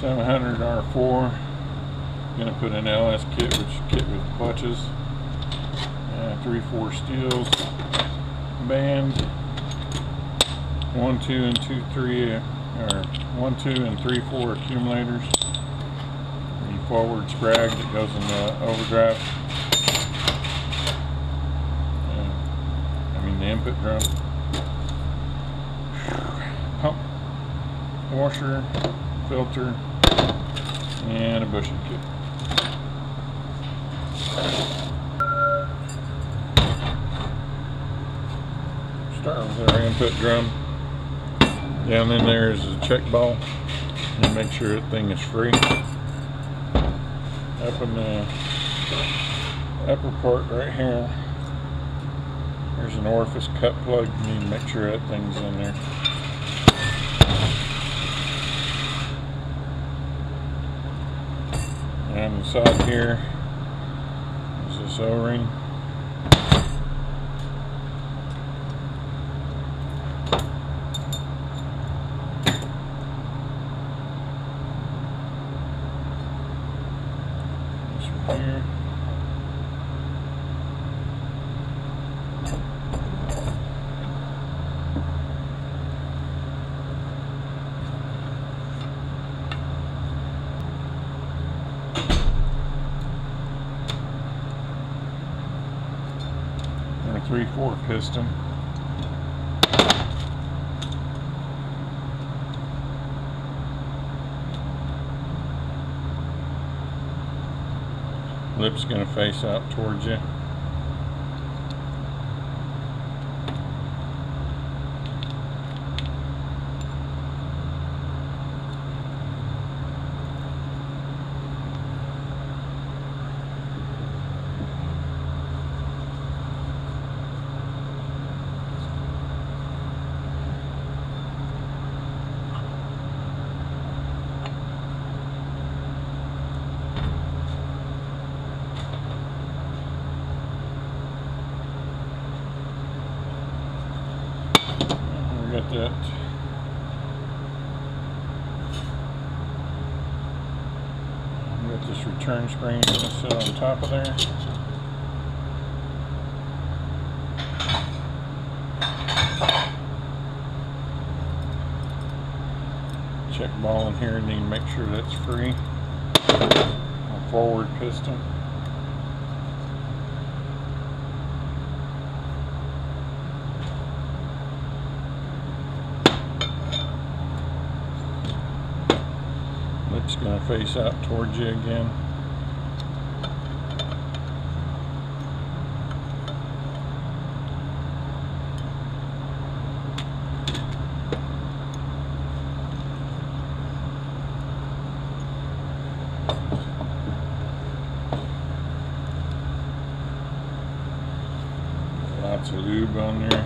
700 R4. Gonna put in LS kit, which is kit with clutches, 3/4 steels, band, 1, 2, and 2, 3, or 1, 2, and 3/4 accumulators. The forward sprag that goes in the overdrive. The input drum. Pump, washer, filter, and a bushing kit. Start with our input drum. Down in there is a check ball, and make sure that thing is free. Up in the upper part right here, there's an orifice cut plug. You need to make sure that thing's in there. And inside here is this O-ring. This one here. And a 3/4 piston. Lip's going to face out towards you. Got that. Got this return screen going to sit on top of there. Check ball in here, need to make sure that's free. A forward piston. It's going to face out towards you again. Lots of lube on there.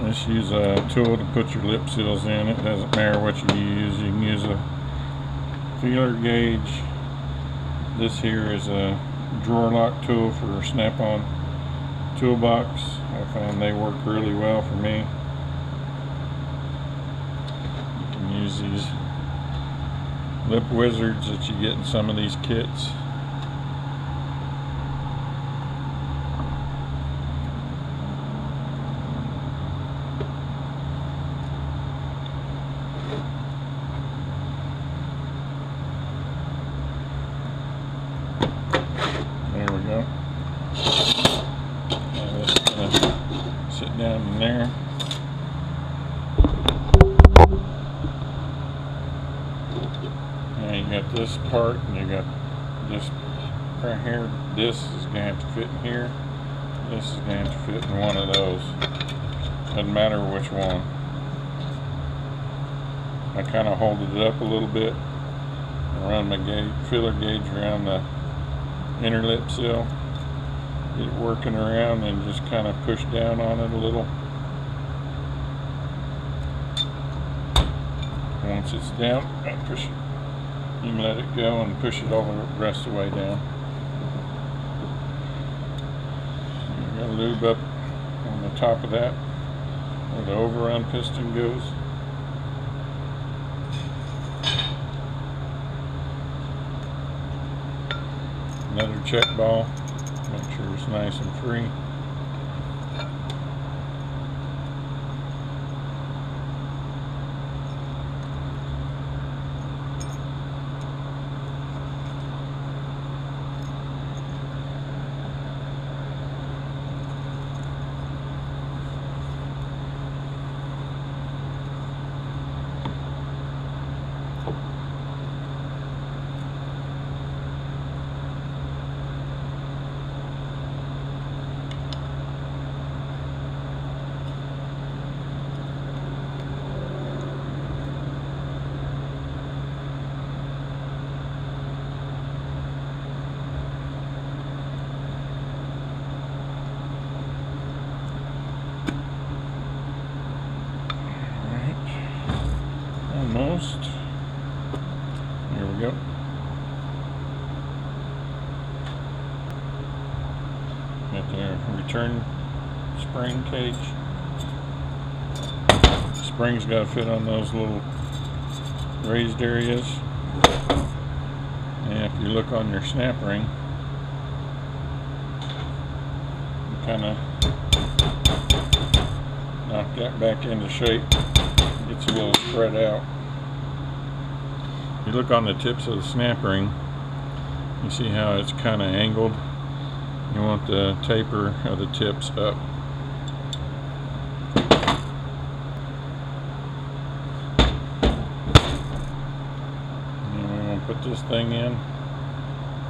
Just use a tool to put your lip seals in. It doesn't matter what you use. You can use a feeler gauge. This here is a drawer lock tool for a snap-on toolbox. I find they work really well for me. You can use these lip wizards that you get in some of these kits. There we go. Now this is going to sit down in there. Now you got this part, and you got this right here, this is going to have to fit in here. This is going to have to fit in one of those. Doesn't matter which one. I kind of hold it up a little bit and run my feeler gauge around the inner lip seal. Get it working around and just kind of push down on it a little. Once it's down, I push it. You can let it go and push it all the rest of the way down. You're going to lube up on the top of that where the overrun piston goes. Another check ball. Make sure it's nice and free. Almost. Here we go. Got the return spring cage. The spring's got to fit on those little raised areas. And if you look on your snap ring, you kind of knock that back into shape. Gets a little spread out. You look on the tips of the snap ring, you see how it's kind of angled. You want the taper of the tips up. And we want to put this thing in,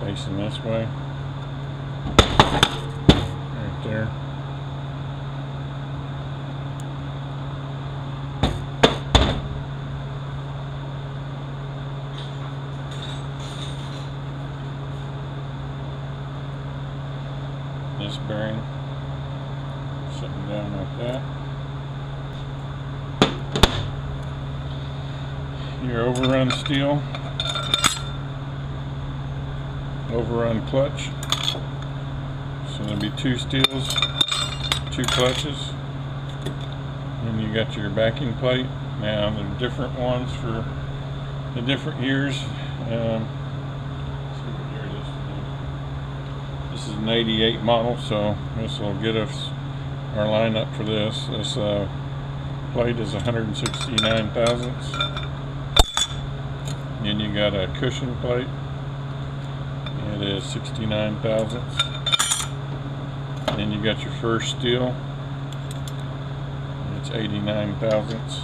facing this way. Right there. This bearing sitting down like that. Your overrun steel, overrun clutch. So there'll be 2 steels, 2 clutches, and you got your backing plate. Now there are different ones for the different years. This is an 88 model, so this will get us our lineup for this. This plate is 169 thousandths. Then you got a cushion plate. It is 69 thousandths. Then you got your first steel. It's 89 thousandths.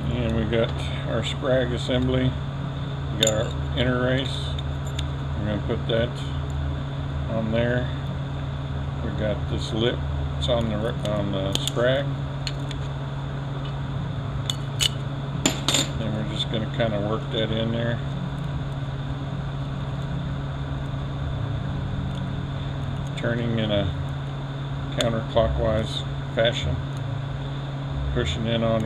And we got our sprag assembly. We got our inner race. We're going to put that on there. We got this lip. It's on the sprag. And we're just going to kind of work that in there. Turning in a counterclockwise fashion. Pushing in on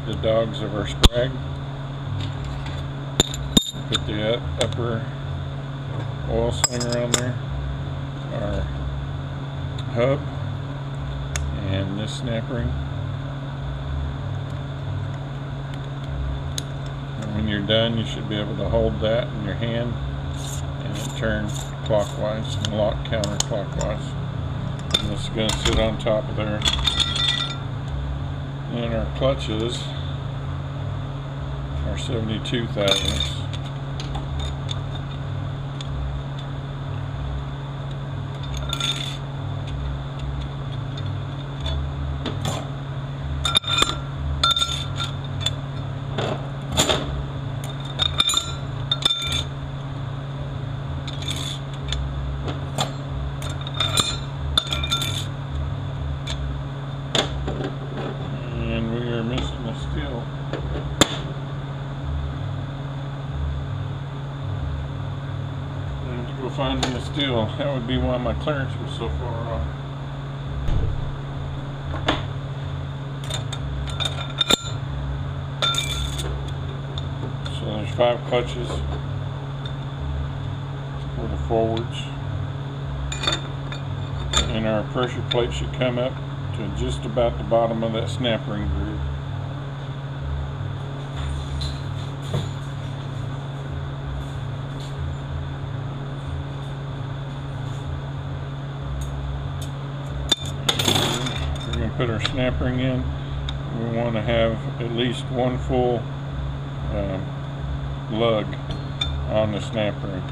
the dogs of our sprag. Put the upper oil slinger on there. Our hub. And this snap ring. And when you're done, you should be able to hold that in your hand and it turn clockwise and lock counterclockwise. And this is going to sit on top of there. And our clutches are 72 thousandths. finding the steel. That would be why my clearance was so far off. So there's 5 clutches for the forwards. And our pressure plate should come up to just about the bottom of that snap ring groove. We're going to put our snap ring in. We want to have at least one full lug on the snap ring.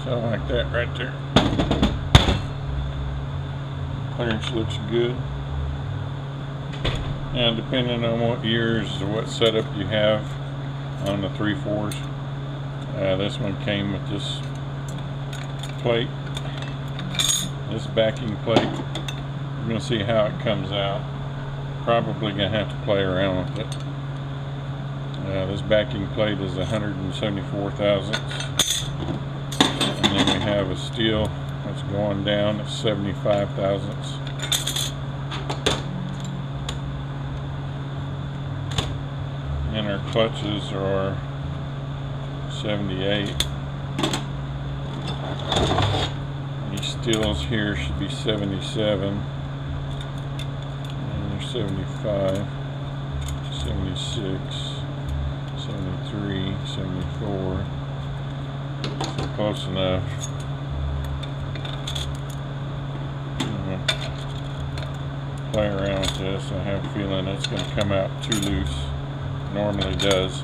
So like that right there. Clearance looks good. Now depending on what years or what setup you have on the 3/4s, this one came with this plate, this backing plate. We're going to see how it comes out. Probably going to have to play around with it. This backing plate is 174 thousandths. And then we have a steel that's going down at 75 thousandths. And our clutches are 78. These steels here should be 77. And they're 75, 76, 73, 74. So close enough. Play around with this. I have a feeling it's going to come out too loose. Normally does.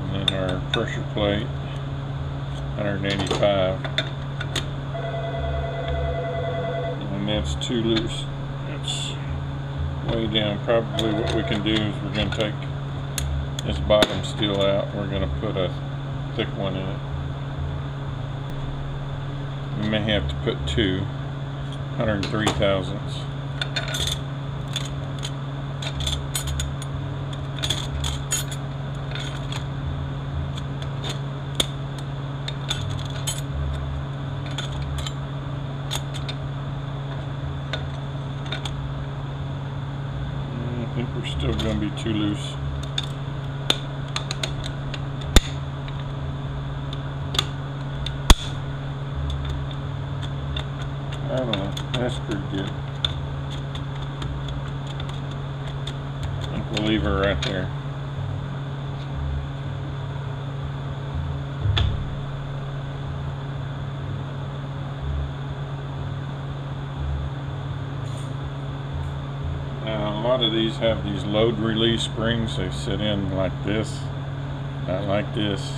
And then our pressure plate, 185. And that's too loose. It's way down. Probably what we can do is we're going to take this bottom steel out. We're going to put a thick one in it. We may have to put 2, 103 thousandths. I think we're still going to be too loose. I don't know, that's pretty good. I think we'll leave her right there. Now a lot of these have these load release springs. They sit in like this, not like this.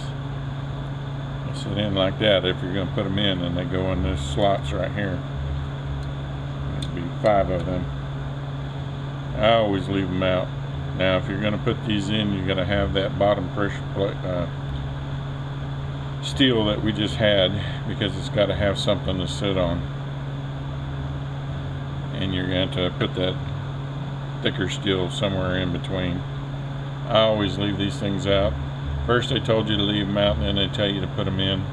They sit in like that if you're going to put them in, and they go in these slots right here. 5 of them. I always leave them out. Now if you're going to put these in, you're going to have that bottom pressure plate steel that we just had, because it's got to have something to sit on, and you're going to put that thicker steel somewhere in between. I always leave these things out. First they told you to leave them out, and then they tell you to put them in.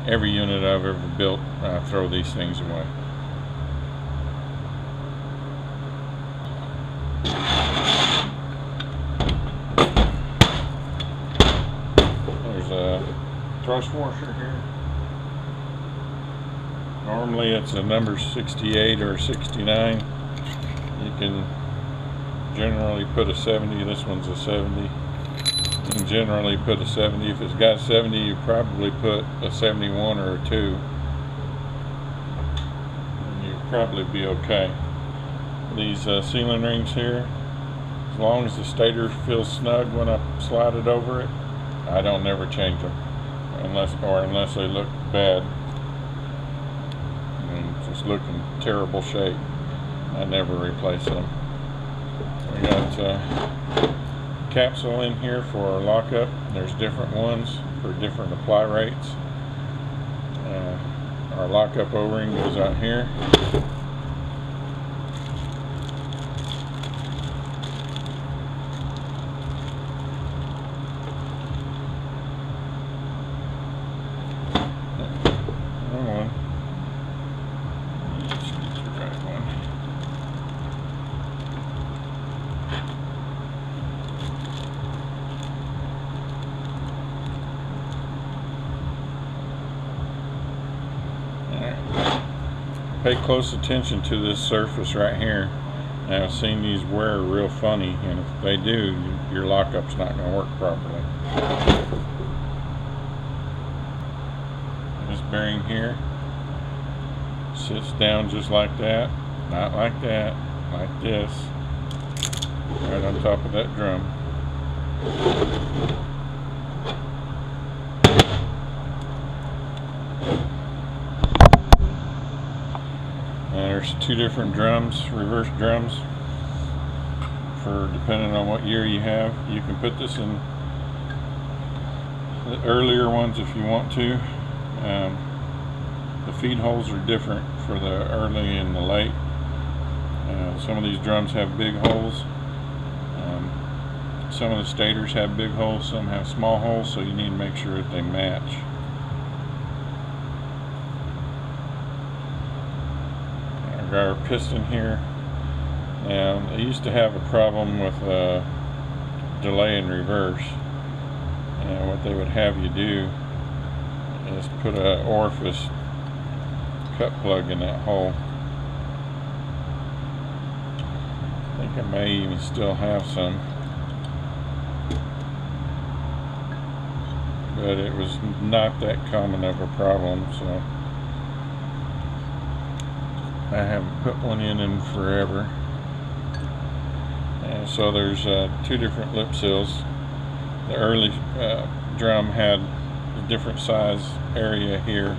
Every unit I've ever built, I throw these things away. Thrust washer here. Normally it's a number 68 or 69. You can generally put a 70. This one's a 70. You can generally put a 70. If it's got 70, you probably put a 71 or a 2. And you'll probably be okay. These sealing rings here, as long as the stator feels snug when I slide it over it, I don't never change them. unless they look bad and just look in terrible shape. I never replace them. We got capsule in here for lockup. There's different ones for different apply rates. Our lockup O-ring goes out here. Pay close attention to this surface right here. Now, I've seen these wear real funny, and if they do, your lockup's not going to work properly. This bearing here sits down just like that, not like that, like this, right on top of that drum. There's two different drums, reverse drums, for depending on what year you have. You can put this in the earlier ones if you want to. The feed holes are different for the early and the late. Some of these drums have big holes. Some of the stators have big holes, some have small holes, so you need to make sure that they match. Our piston here. Now, they used to have a problem with delay in reverse, and what they would have you do is put an orifice cut plug in that hole. I think I may even still have some, but it was not that common of a problem, so I haven't put one in forever. And so there's two different lip seals. The early drum had a different size area here,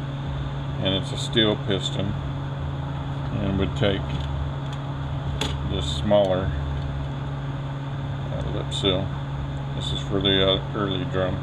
and it's a steel piston, and would take this smaller lip seal. This is for the early drum.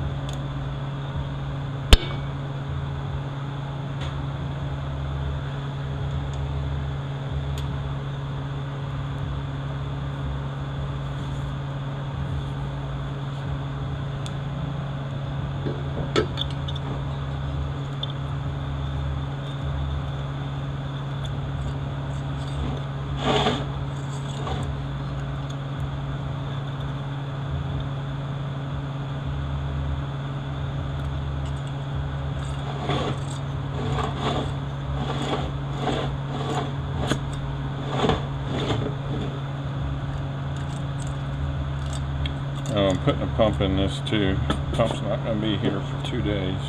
I'm putting a pump in this too. The pump's not going to be here for 2 days.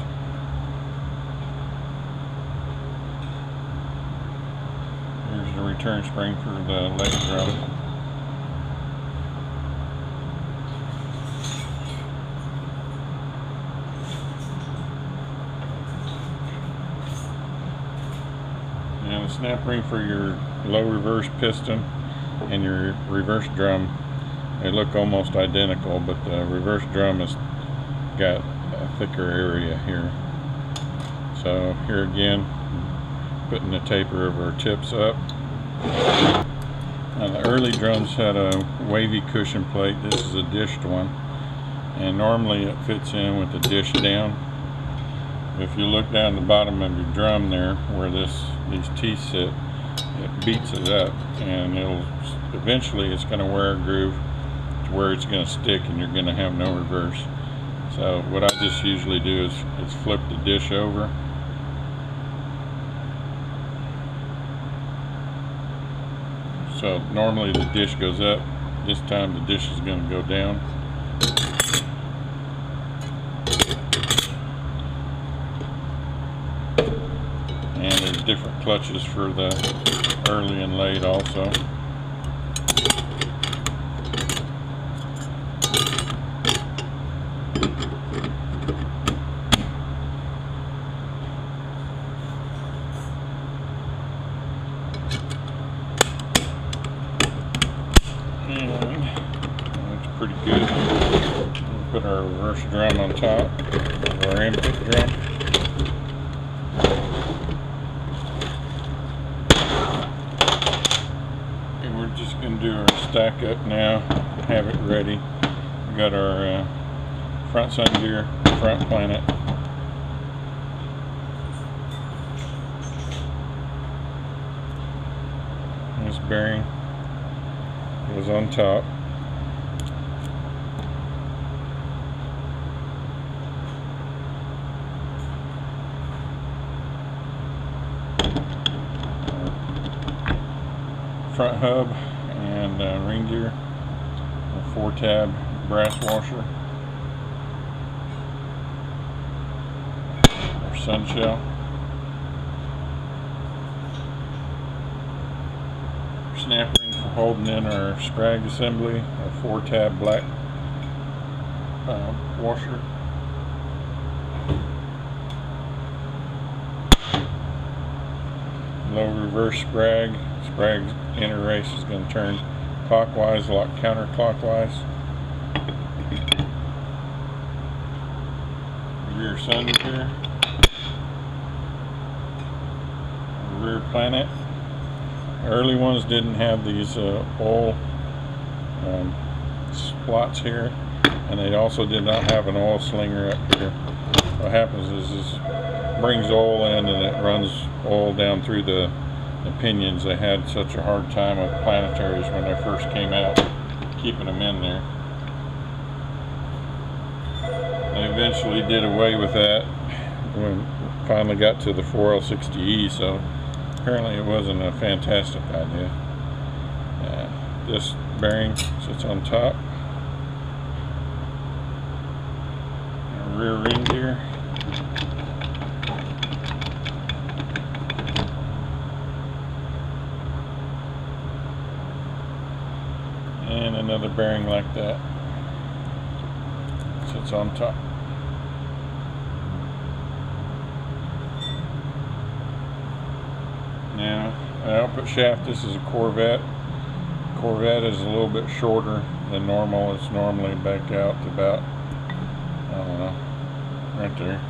Here's the return spring for the late drum. And the snap ring for your low reverse piston and your reverse drum, they look almost identical, but the reverse drum has got a thicker area here. So here again, putting the taper of our tips up. Now the early drums had a wavy cushion plate. This is a dished one, and normally it fits in with the dish down. If you look down the bottom of your drum there, where these teeth sit, it beats it up, and eventually it's going to wear a groove where it's going to stick, and you're going to have no reverse. So what I just usually do is flip the dish over. So normally the dish goes up. This time the dish is going to go down. And there's different clutches for the early and late also. put our reverse drum on top of our input drum. And we're just going to do our stack up now, have it ready. We got our front sun gear, front planet. This bearing goes on top. Front hub and ring gear, a 4-tab brass washer, our sun shell, snap ring for holding in our sprag assembly, our 4-tab black washer, low reverse sprag. Sprag's inner race is going to turn clockwise, lock counterclockwise. Rear sun gear, rear planet. Early ones didn't have these oil slots here, and they also did not have an oil slinger up here. What happens is this brings oil in and it runs oil down through the pinions. They had such a hard time with Planetaries when they first came out, keeping them in there. They eventually did away with that when we finally got to the 4L60E, so apparently it wasn't a fantastic idea. This bearing sits on top. Our rear ring gear. And another bearing like that sits on top. Now, the output shaft, this is a Corvette. Corvette is a little bit shorter than normal. It's normally back out to about, I don't know, right there.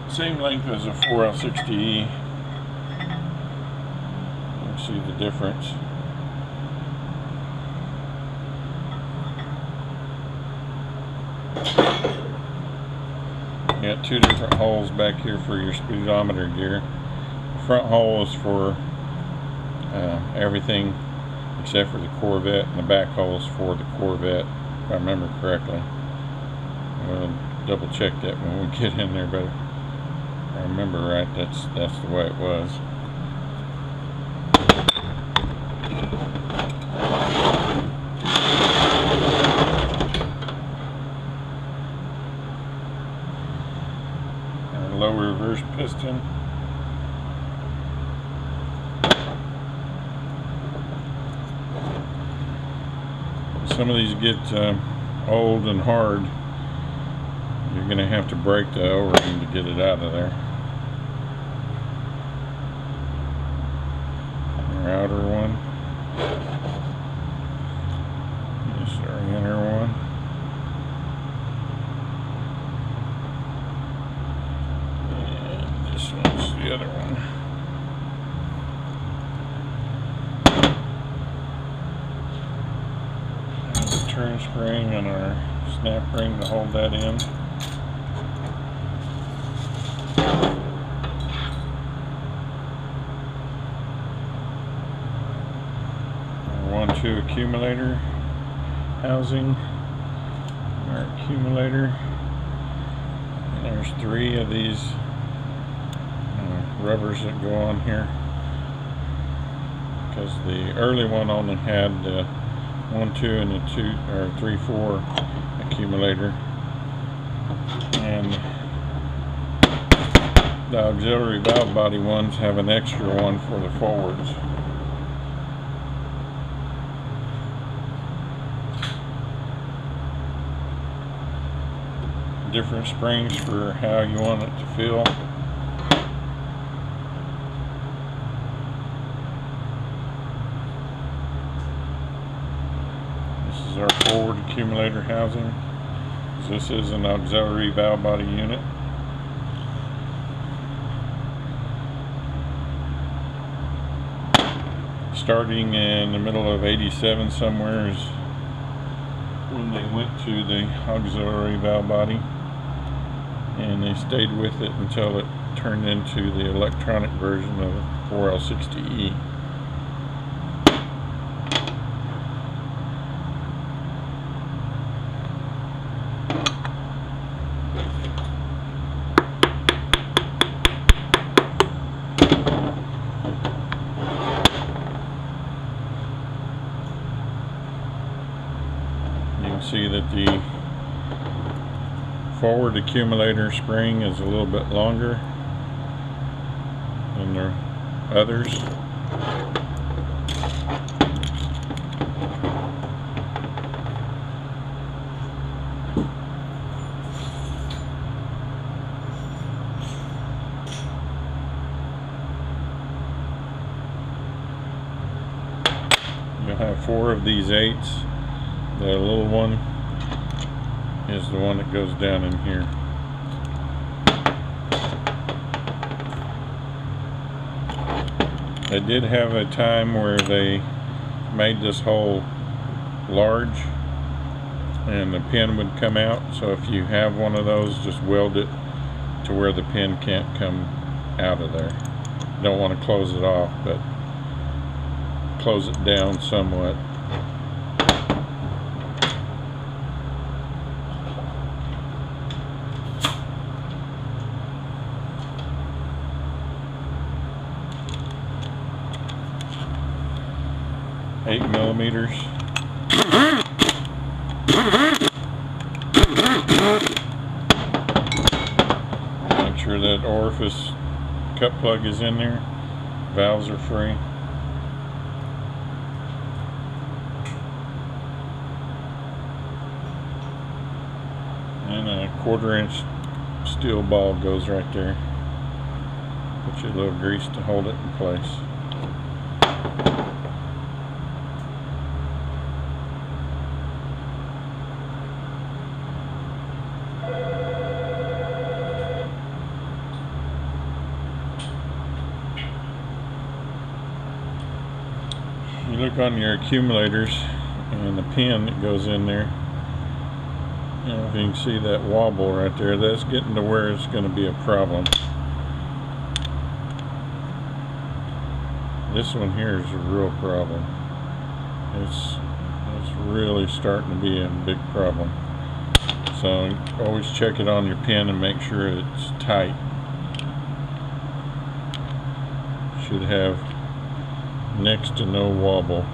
Same length as a 4L60E. You see the difference. You got two different holes back here for your speedometer gear. The front hole is for everything except for the Corvette, and the back hole is for the Corvette, if I remember correctly. We'll double check that when we get in there, but if I remember right, that's the way it was. Low reverse piston. Some of these get old and hard. You're going to have to break the O-ring to get it out of there. Our outer one. This is our inner one. This one's the other one. There's a turn spring and our snap ring to hold that in. Our 1-2 accumulator housing. Our accumulator. And there's 3 of these rubbers that go on here, because the early one only had 1-2 and a 2 or 3-4 accumulator, and the auxiliary valve body ones have an extra one for the forwards. Different springs for how you want it to feel. This is our forward accumulator housing. This is an auxiliary valve body unit. Starting in the middle of '87 somewhere is when they went to the auxiliary valve body, and they stayed with it until it turned into the electronic version of 4L60E. See that the forward accumulator spring is a little bit longer than the others. You'll have 4 of these 8s. The little one is the one that goes down in here. They did have a time where they made this hole large and the pin would come out, so if you have one of those, just weld it to where the pin can't come out of there. You don't want to close it off, but close it down somewhat. Eight millimeters. Make sure that orifice cup plug is in there. Valves are free. And a 1/4 inch steel ball goes right there. Put your little grease to hold it in place. You look on your accumulators and the pin that goes in there, you know, if you can see that wobble right there, that's getting to where it's going to be a problem. This one here is a real problem. It's really starting to be a big problem. So always check it on your pin and make sure it's tight. Should have next to no wobble.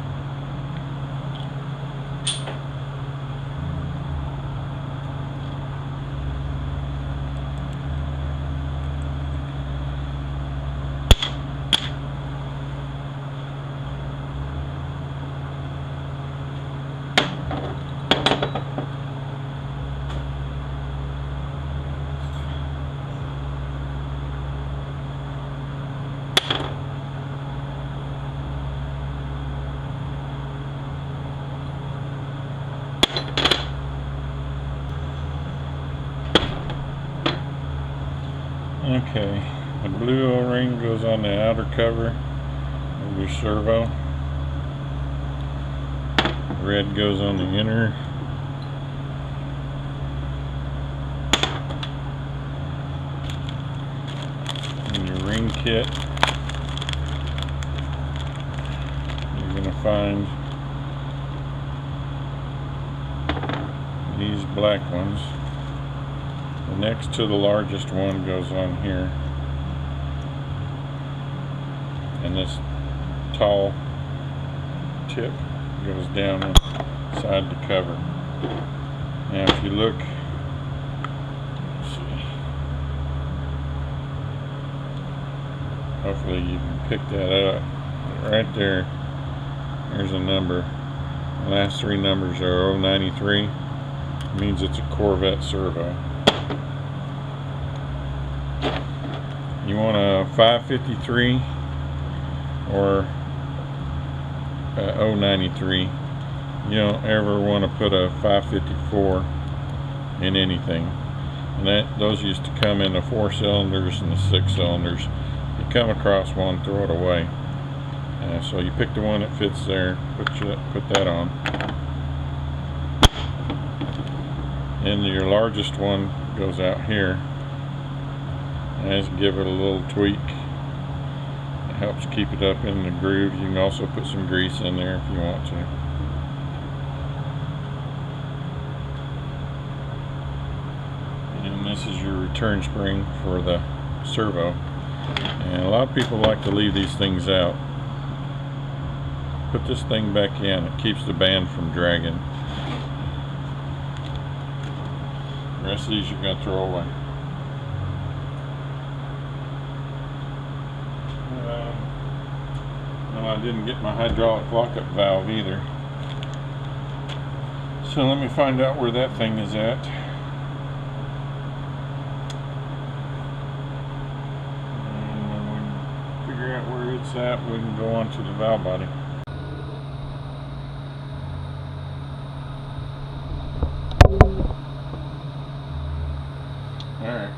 Okay, the blue O-ring goes on the outer cover of your servo. The red goes on the inner. In your ring kit, you're going to find these black ones. The next to the largest one goes on here, and this tall tip goes down inside the cover. Now if you look, let's see, hopefully you can pick that up. Right there, there's a number. The last 3 numbers are 093. It means it's a Corvette servo. You want a 553 or 093. you don't ever want to put a 554 in anything. And those used to come in the 4 cylinders and the 6 cylinders. You come across one, throw it away. So you pick the one that fits there, put that on. And your largest one goes out here. And just give it a little tweak. It helps keep it up in the groove. You can also put some grease in there if you want to. And this is your return spring for the servo. And a lot of people like to leave these things out. Put this thing back in. It keeps the band from dragging. The rest of these you're going to throw away. No, I didn't get my hydraulic lockup valve either. So let me find out where that thing is at. And when we figure out where it's at, we can go on to the valve body. Alright.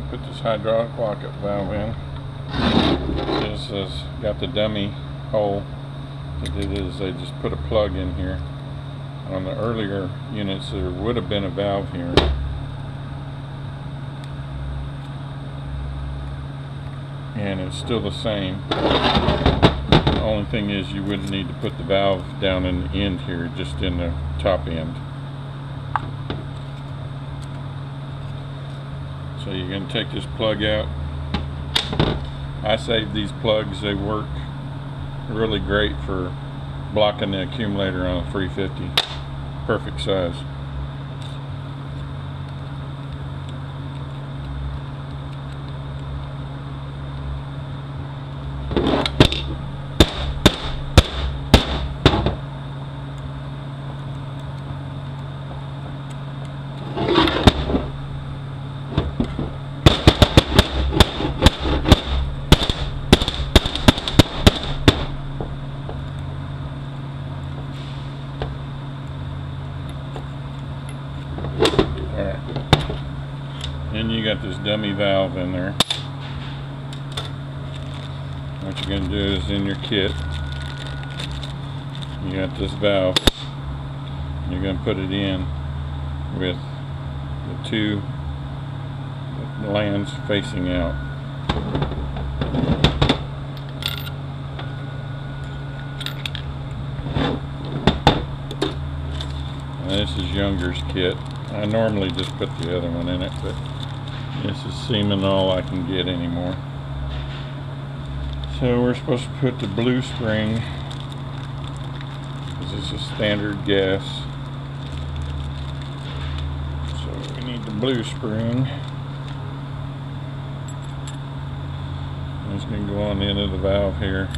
Put this hydraulic lockup valve in. This has got the dummy hole. What it is, they just put a plug in here. On the earlier units there would have been a valve here. And it's still the same. The only thing is you wouldn't need to put the valve down in the end here, just in the top end. So you're going to take this plug out. I saved these plugs. They work really great for blocking the accumulator on a 350. Perfect size. Then you got this dummy valve in there. What you're going to do is in your kit, you got this valve. You're going to put it in with the two lands facing out. Now this is Younger's kit. I normally just put the other one in it, but this is seeming all I can get anymore. So we're supposed to put the blue spring, because this is standard gas. So we need the blue spring. I'm just going to go on the end of the valve here.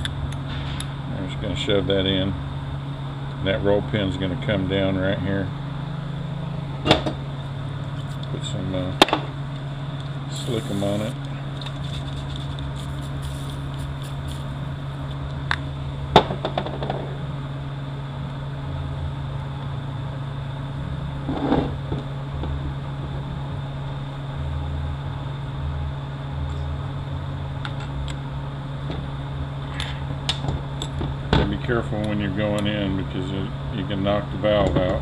I'm just going to shove that in. And that roll pin is going to come down right here. Put some slickum on it. And be careful when you're going in, because you can knock the valve out.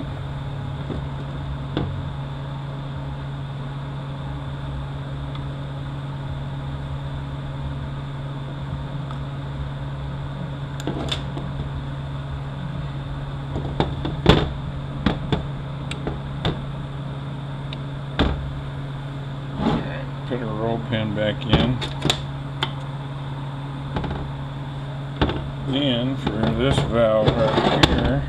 Put a roll pin back in. Then for this valve right here,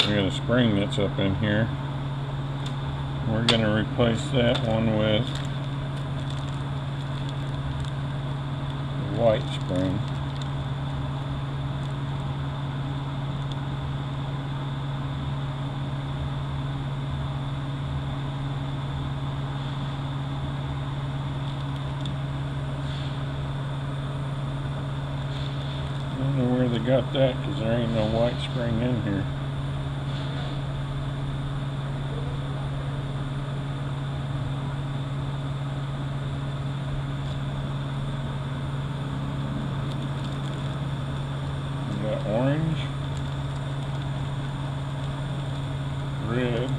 We got a spring that's up in here. We're going to replace that one with the white spring. I don't know where they got that because there ain't no white spring in here. Orange, red,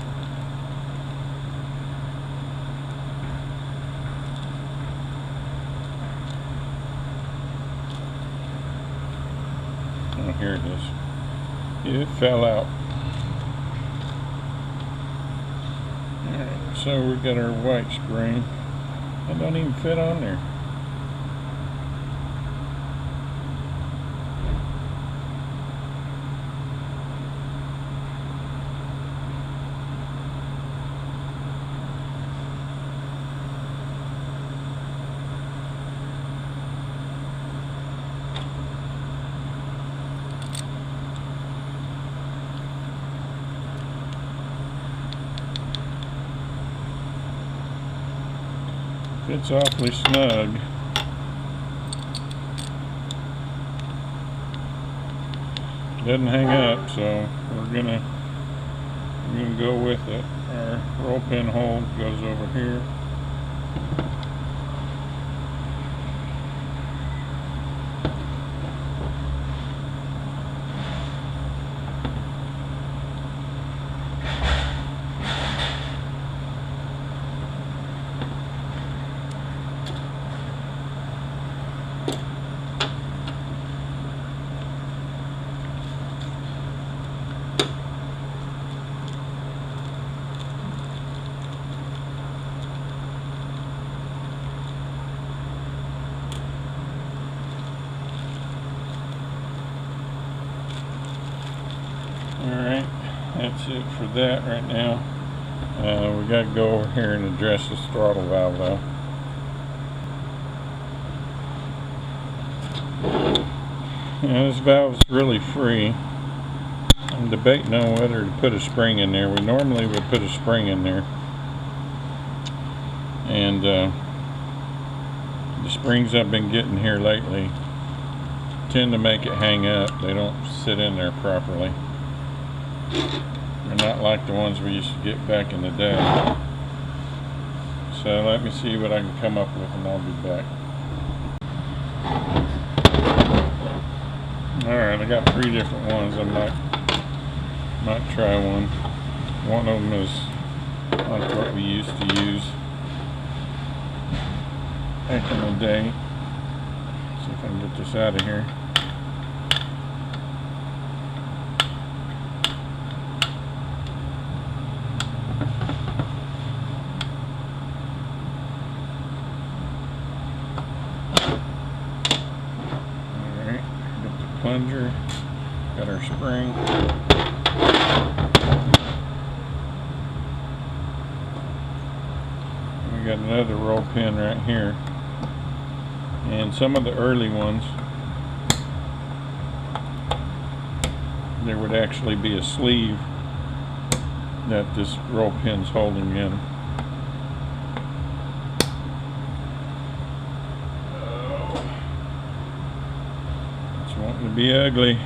oh, here it is. It fell out. Alright, so we got our white spring. It don't even fit on there. It's awfully snug. Doesn't hang up, so we're gonna go with it. Our roll pin hole goes over here. Alright, that's it for that right now. We got to go over here and address this throttle valve though. This valve's really free. I'm debating on whether to put a spring in there. We normally would put a spring in there. And the springs I've been getting here lately tend to make it hang up. They don't sit in there properly. They're not like the ones we used to get back in the day. So let me see what I can come up with and I'll be back. Alright, I got 3 different ones. I might try one. One of them is like what we used to use back in the day. See if I can get this out of here. Plunger, got our spring. We got another roll pin right here. And some of the early ones, there would actually be a sleeve that this roll pin's holding in. Wanting to be ugly.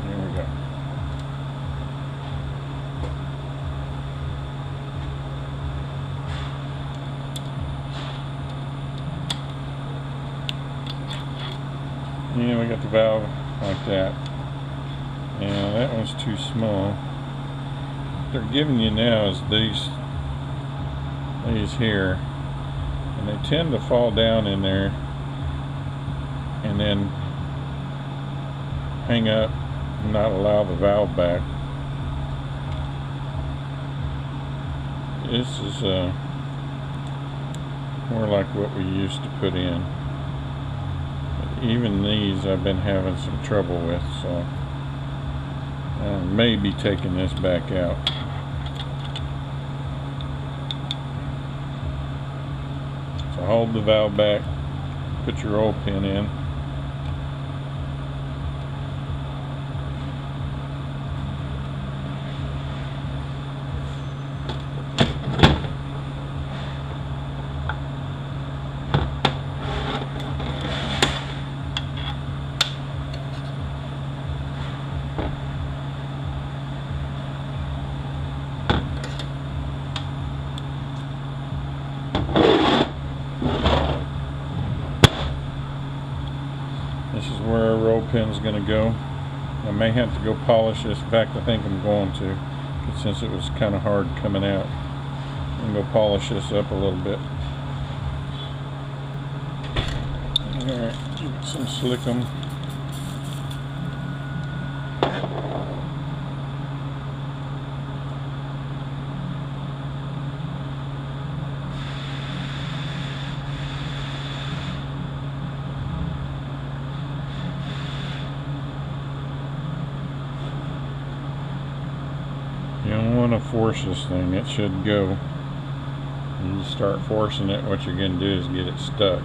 There we go. Yeah, we got the valve like that. And that one's too small. What they're giving you now is these here. And they tend to fall down in there and then hang up and not allow the valve back. This is more like what we used to put in. But even these I've been having some trouble with, so I may be taking this back out. So hold the valve back, put your oil pin in. This is where our roll pin is going to go. I may have to go polish this. In fact, I think I'm going to, since it was kind of hard coming out. I'm going to go polish this up a little bit. Alright, give it some slickum. You don't want to force this thing, it should go. When you start forcing it, what you're going to do is get it stuck.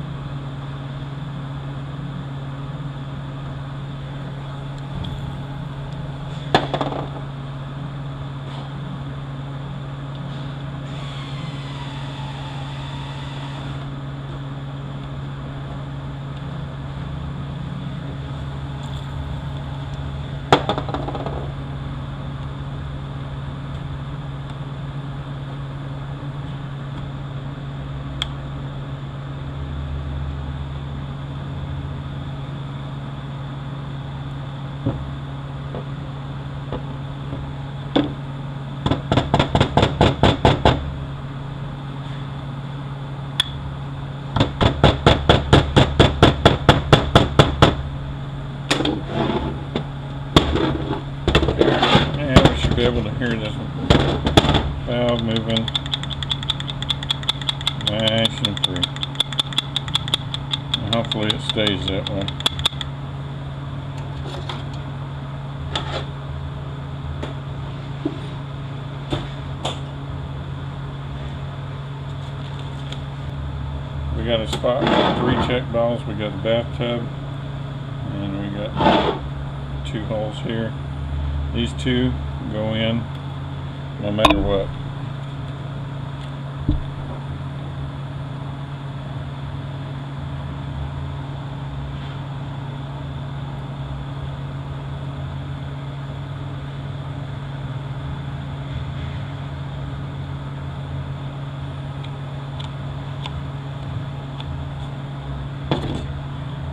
Be able to hear this valve moving nice and free, and hopefully it stays that way. We got a spot with 3 check valves. We got a bathtub, and we got 2 holes here. These 2 go in no matter what.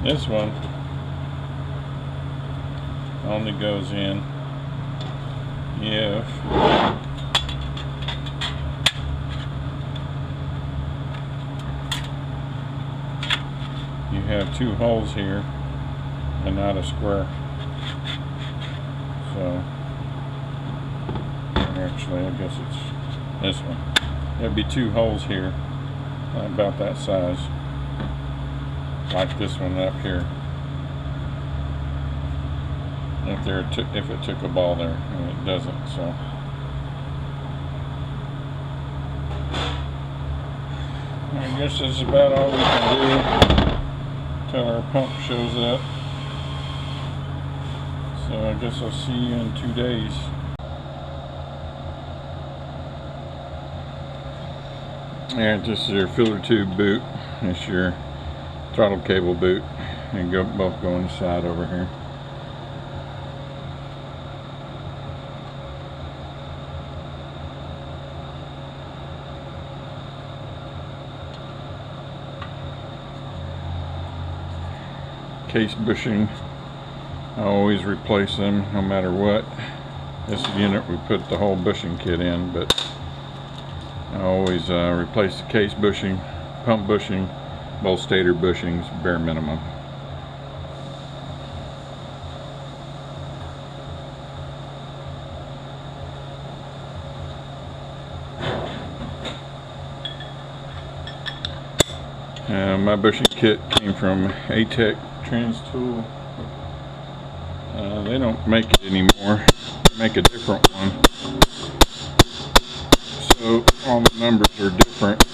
This one only goes in if you have 2 holes here and not a square. So actually I guess it's this one. There'd be 2 holes here about that size, like this one up here. If it took a ball there, and it doesn't, so. I guess that's about all we can do until our pump shows up. So I guess I'll see you in 2 days. Alright, this is your filter tube boot. It's your throttle cable boot. And both go inside over here. Case bushing, I always replace them no matter what. This unit we put the whole bushing kit in, but I always replace the case bushing, pump bushing, both stator bushings, bare minimum. My bushing kit came from A-Tech Trans Tool. They don't make it anymore. They make a different one. So all the numbers are different.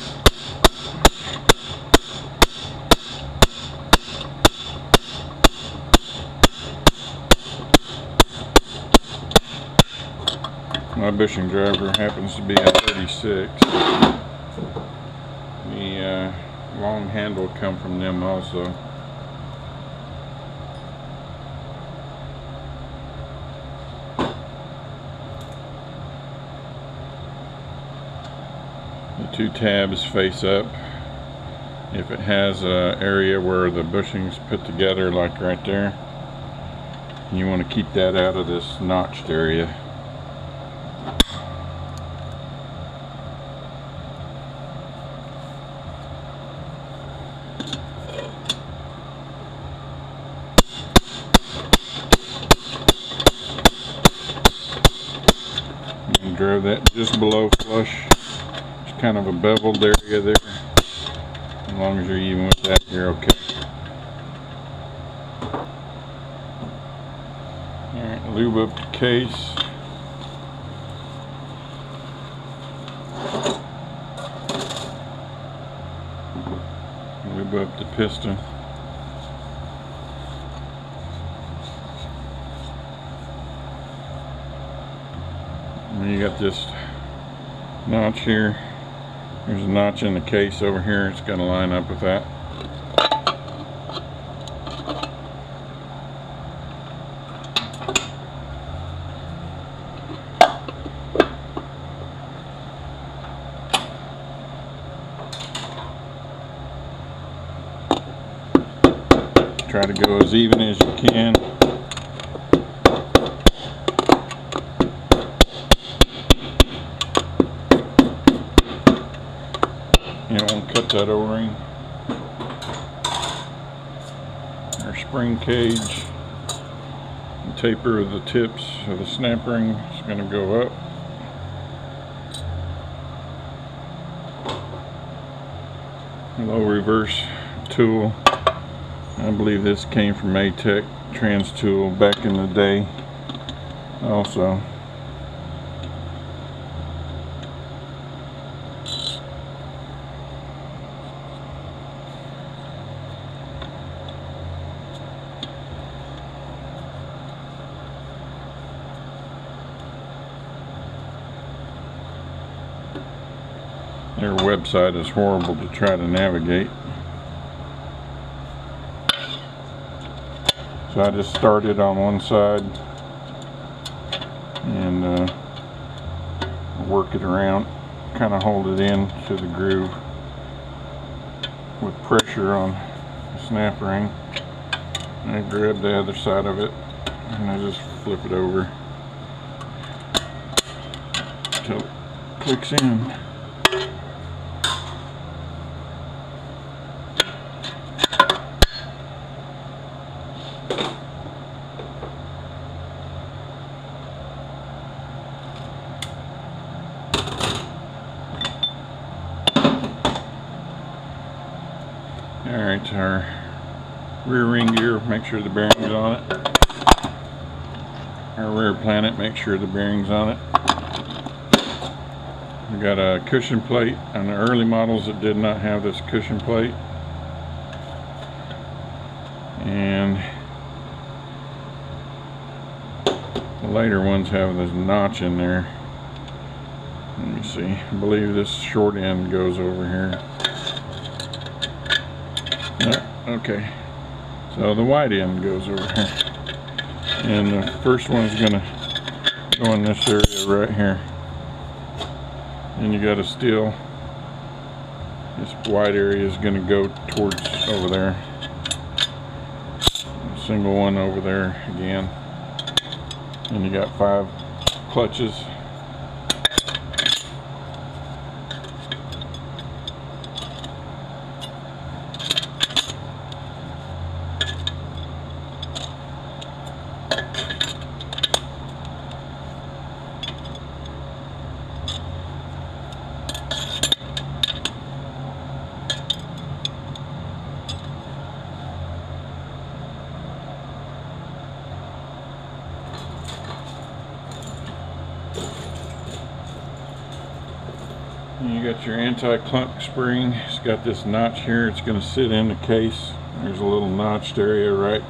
My bushing driver happens to be a 36. The long handle come from them also. The two tabs face up. If it has an area where the bushing's put together, like right there, you want to keep that out of this notched area. Drove that just below flush. It's kind of a beveled area there. As long as you're even with that, you're okay. Alright, lube up the case. Lube up the piston. And you got this notch here. There's a notch in the case over here. It's going to line up with that. Try to go as even as you can. You don't want to cut that O-ring or spring cage. The taper of the tips of the snap ring is going to go up. Low reverse tool. I believe this came from A-Tech Trans Tool back in the day also. Their website is horrible to try to navigate. So I just started on one side and work it around, kind of hold it in to the groove with pressure on the snap ring. And I grab the other side of it and I just flip it over until it clicks in. Alright, our rear ring gear, make sure the bearing's on it. Our rear planet, make sure the bearing's on it. We got a cushion plate. On the early models it did not have this cushion plate. And the later ones have this notch in there. Let me see, I believe this short end goes over here. Okay, so the wide end goes over here, and the first one is going to go in this area right here, and you got a steel. This wide area is going to go towards over there, a single one over there again, and you got 5 clutches. You got your anti-clunk spring. It's got this notch here. It's going to sit in the case. There's a little notched area right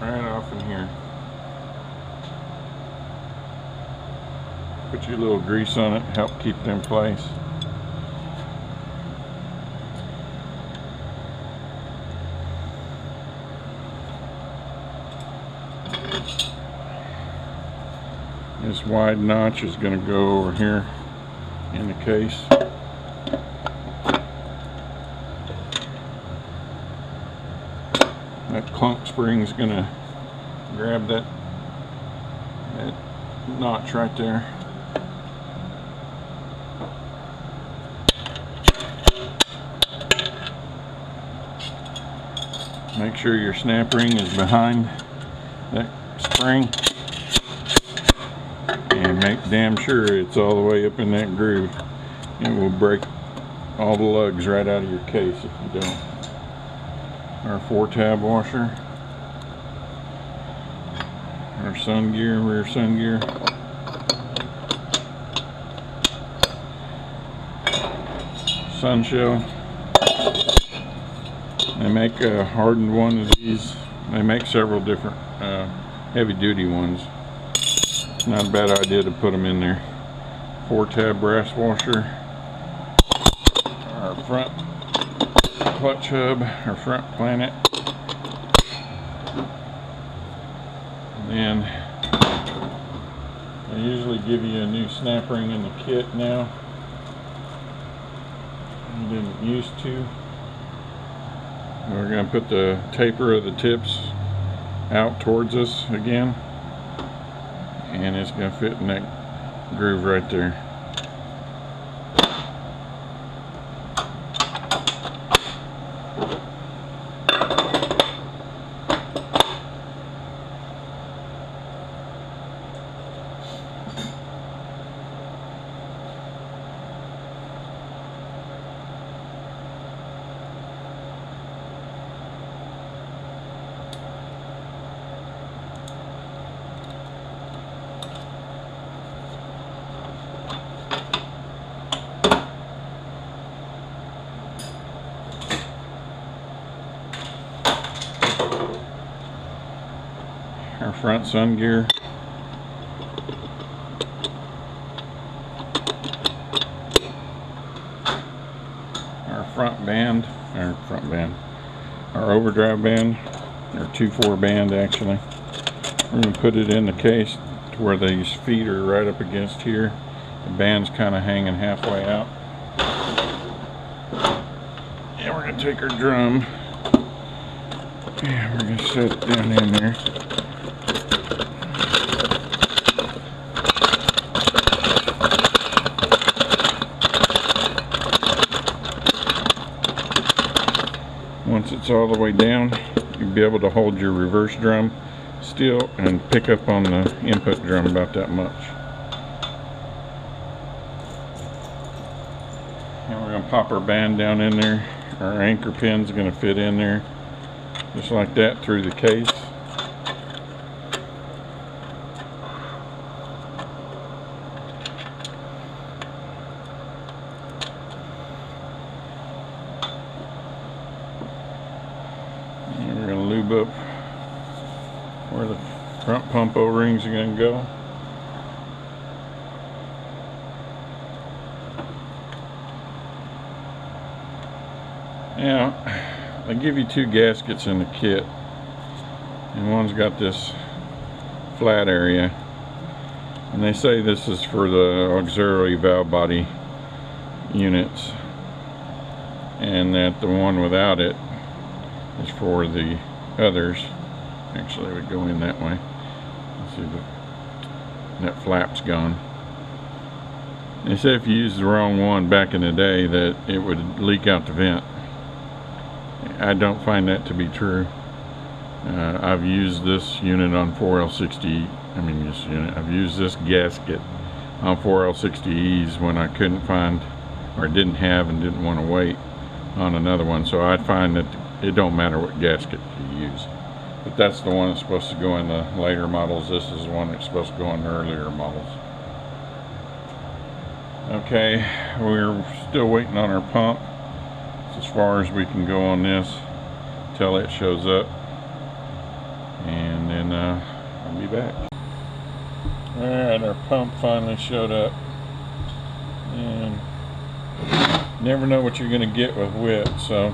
off in here. Put your little grease on it, help keep it in place. This wide notch is going to go over here in the case. That clunk spring is going to grab that notch right there. Make sure your snap ring is behind that spring, and make damn sure it's all the way up in that groove. It will break all the lugs right out of your case if you don't. Our 4-tab washer, our sun gear, rear sun gear, sun shell. They make a hardened one of these. They make several different heavy duty ones. It's not a bad idea to put them in there. 4-tab brass washer, our front clutch hub, our front planet, and then they usually give you a new snap ring in the kit now. You didn't used to. We're going to put the taper of the tips out towards us again, and it's going to fit in that groove right there. Our front sun gear, our overdrive band, or 2/4 band actually. We're going to put it in the case to where these feet are right up against here. The band's kind of hanging halfway out. And we're going to take our drum, and we're going to set it down in there. Once it's all the way down, you'll be able to hold your reverse drum still and pick up on the input drum about that much. And we're going to pop our band down in there. Our anchor pin's going to fit in there just like that through the case. And we're going to lube up where the front pump O-rings are going to go. Now, they give you 2 gaskets in the kit, and one's got this flat area, and they say this is for the auxiliary valve body units, and that the one without it is for the others. Actually, we go in that way. Let's see, that flap's gone. They say if you use the wrong one back in the day that it would leak out the vent. I don't find that to be true. I've used this unit on 4L60. I've used this gasket on 4L60Es when I couldn't find, or didn't have, and didn't want to wait on another one. So I find that it don't matter what gasket you use. But that's the one that's supposed to go in the later models. This is the one that's supposed to go in the earlier models. Okay, we're still waiting on our pump. It's as far as we can go on this till it shows up, and then I'll be back. Alright, our pump finally showed up, and never know what you're going to get with wet, so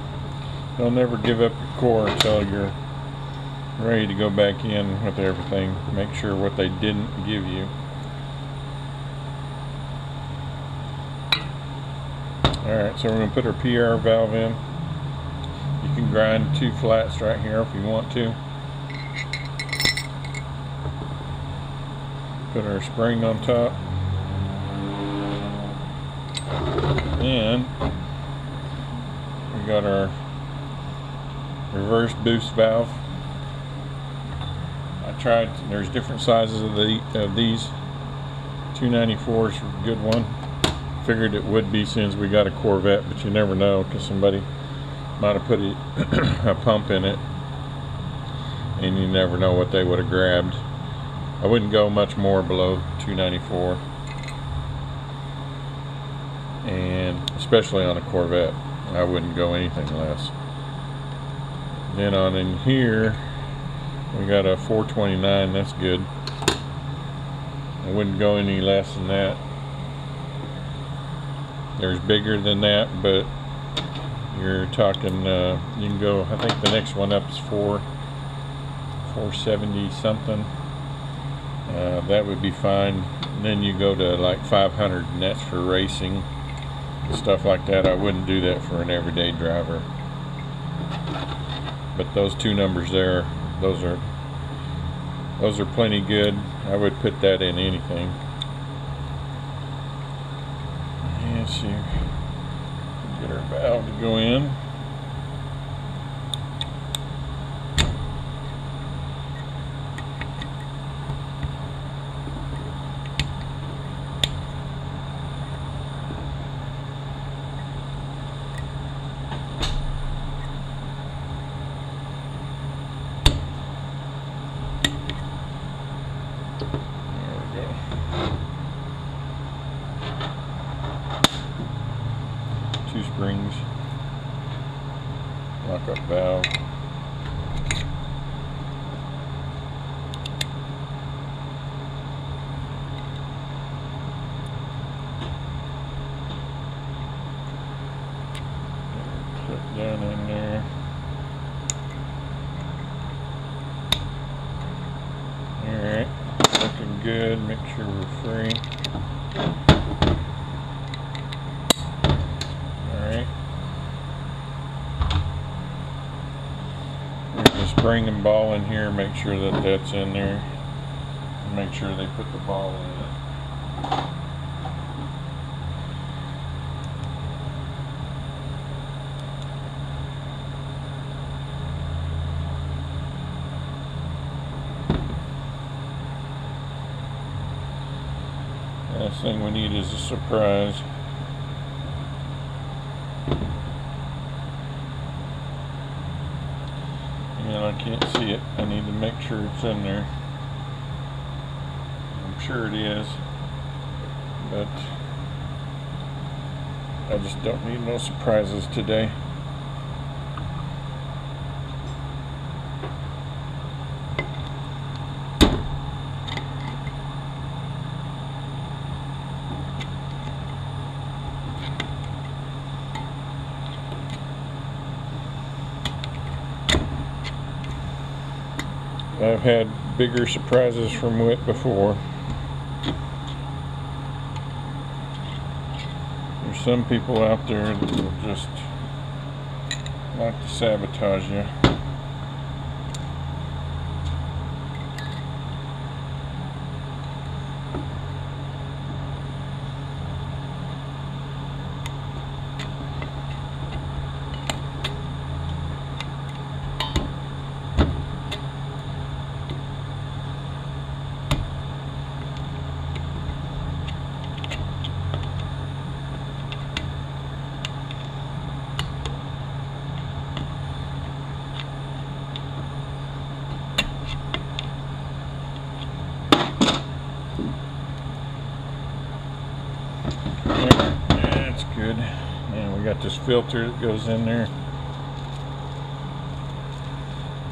don't never give up your core until you're ready to go back in with everything. Make sure what they didn't give you. Alright, so we're going to put our PR valve in. You can grind 2 flats right here if you want to. Put our spring on top. And we got our reverse boost valve. I tried, there's different sizes of these. 294 is a good one. Figured it would be since we got a Corvette, but you never know, because somebody might have put a pump in it, and you never know what they would have grabbed. I wouldn't go much more below 294, and especially on a Corvette, I wouldn't go anything less. Then on in here, we got a 429. That's good. I wouldn't go any less than that. There's bigger than that, but you're talking, you can go, I think the next one up is 470 something. That would be fine. And then you go to like 500, and that's for racing, stuff like that. I wouldn't do that for an everyday driver. But those 2 numbers there, those are plenty good. I would put that in anything. Let's see, get our valve to go in. Springs, lock up valve. Put down in there. Alright, looking good. Make sure we're free. Spring and ball in here, make sure that that's in there, and make sure they put the ball in it. Last thing we need is a surprise. I can't see it. I need to make sure it's in there. I'm sure it is, but I just don't need no surprises today. I've had bigger surprises from wit before. There's some people out there that will just like to sabotage you. good. And we got this filter that goes in there.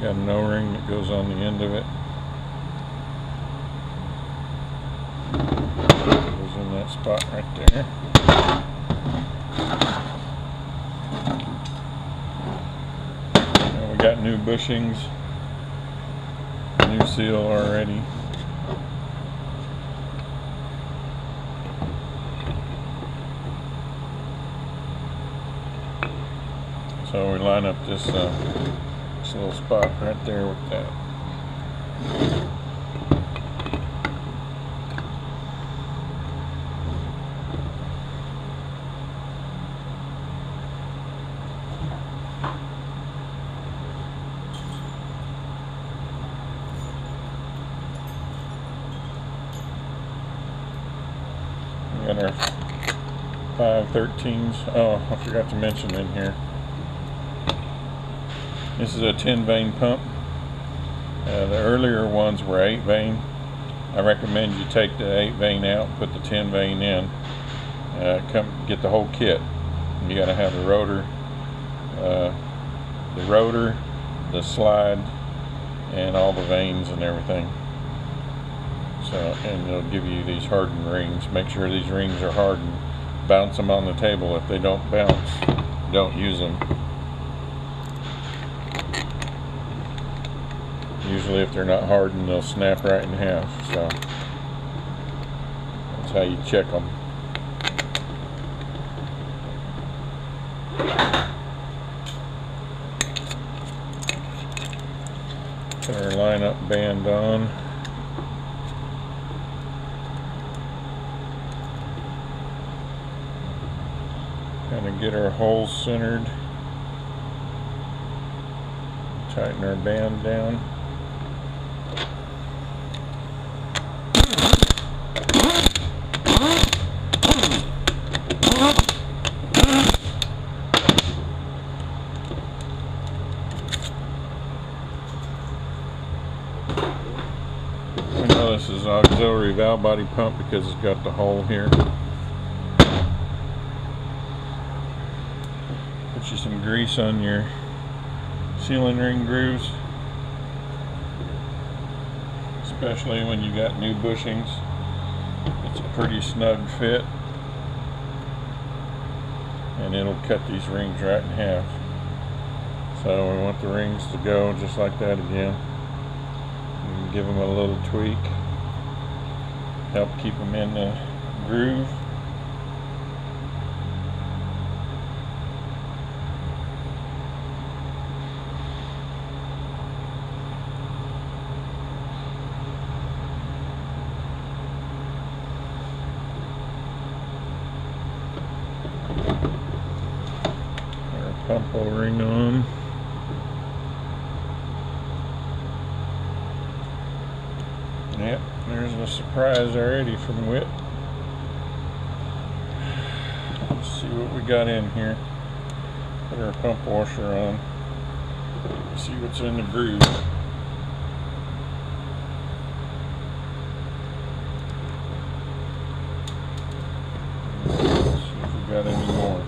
Got an O-ring that goes on the end of it. Goes in that spot right there. And we got new bushings, new seal already. So we line up this little spot right there with that. We got our 5/13s. Oh, I forgot to mention in here. This is a 10 vein pump. The earlier ones were 8 vein. I recommend you take the 8 vein out and put the 10 vein in. Get the whole kit. You got to have the rotor, the slide, and all the vanes and everything. So, and it'll give you these hardened rings. Make sure these rings are hardened. Bounce them on the table. If they don't bounce, don't use them. Usually if they're not hardened, they'll snap right in half. So that's how you check them. Put our line-up band on. Kind of get our holes centered. Tighten our band down. This is auxiliary valve body pump because it's got the hole here. Put you some grease on your sealing ring grooves, especially when you got new bushings. It's a pretty snug fit, and it'll cut these rings right in half. So we want the rings to go just like that again. Give them a little tweak, help keep them in the groove. Our pump O-ring on. Yep, there's a surprise already from Whit. Let's see what we got in here. Put our pump washer on. See what's in the groove. Let's see if we got any more.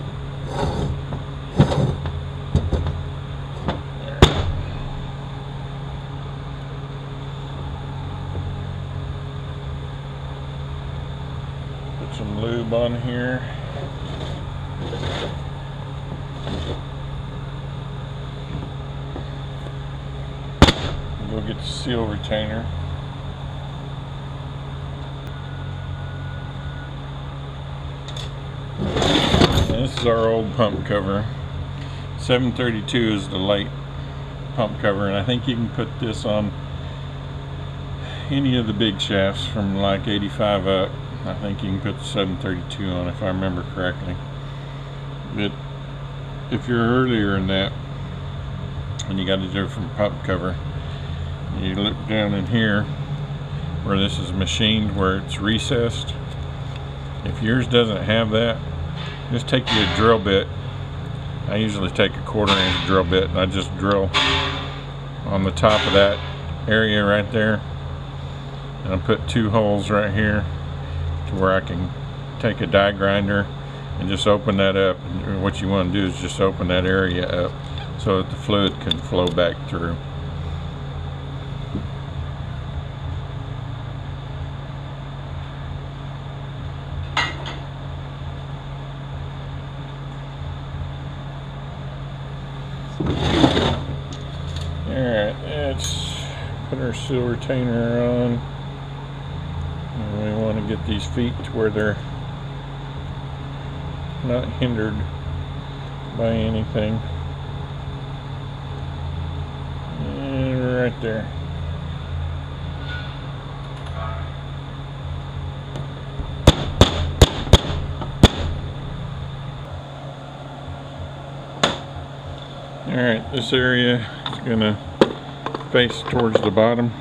Some lube on here. Go get the seal retainer. And this is our old pump cover. 732 is the light pump cover, and I think you can put this on any of the big shafts from like 85 up. I think you can put the 732 on if I remember correctly. But if you're earlier than that and you got a different pump cover, you look down in here where this is machined, where it's recessed. If yours doesn't have that, just take you a drill bit. I usually take a 1/4 inch drill bit and I just drill on the top of that area right there. And I put 2 holes right here to where I can take a die grinder and just open that up. And what you want to do is just open that area up so that the fluid can flow back through. Alright, let's put our seal retainer on. And we want to get these feet to where they're not hindered by anything. And right there. Alright, this area is going to face towards the bottom.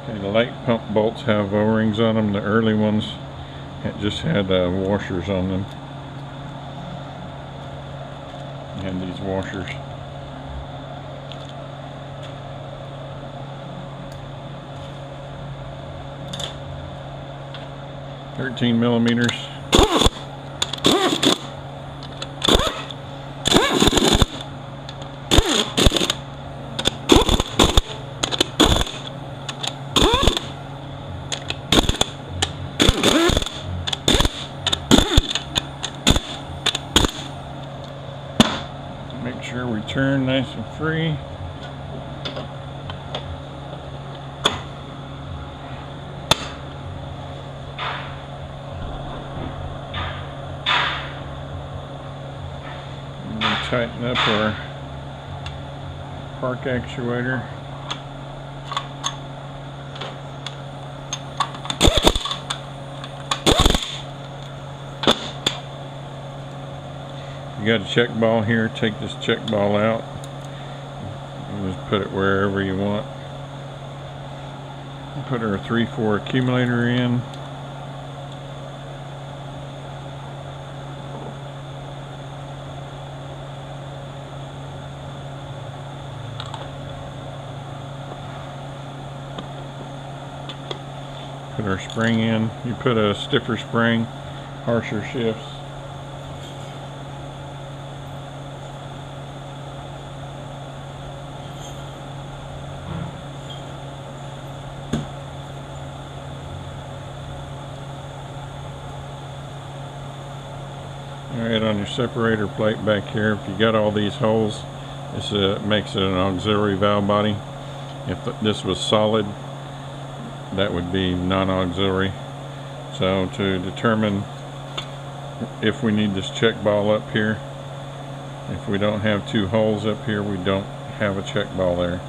Okay, the light pump bolts have O-rings on them. The early ones just had washers on them. And these washers. $13 millimeters. Make sure we turn nice and free. And then tighten up our park actuator. You got a check ball here, take this check ball out and just put it wherever you want. Put our 3/4 accumulator in. Put our spring in. You put a stiffer spring, harsher shifts. Alright, on your separator plate back here, if you got all these holes, this makes it an auxiliary valve body. If this was solid, that would be non-auxiliary. So to determine if we need this check ball up here, if we don't have two holes up here, we don't have a check ball there.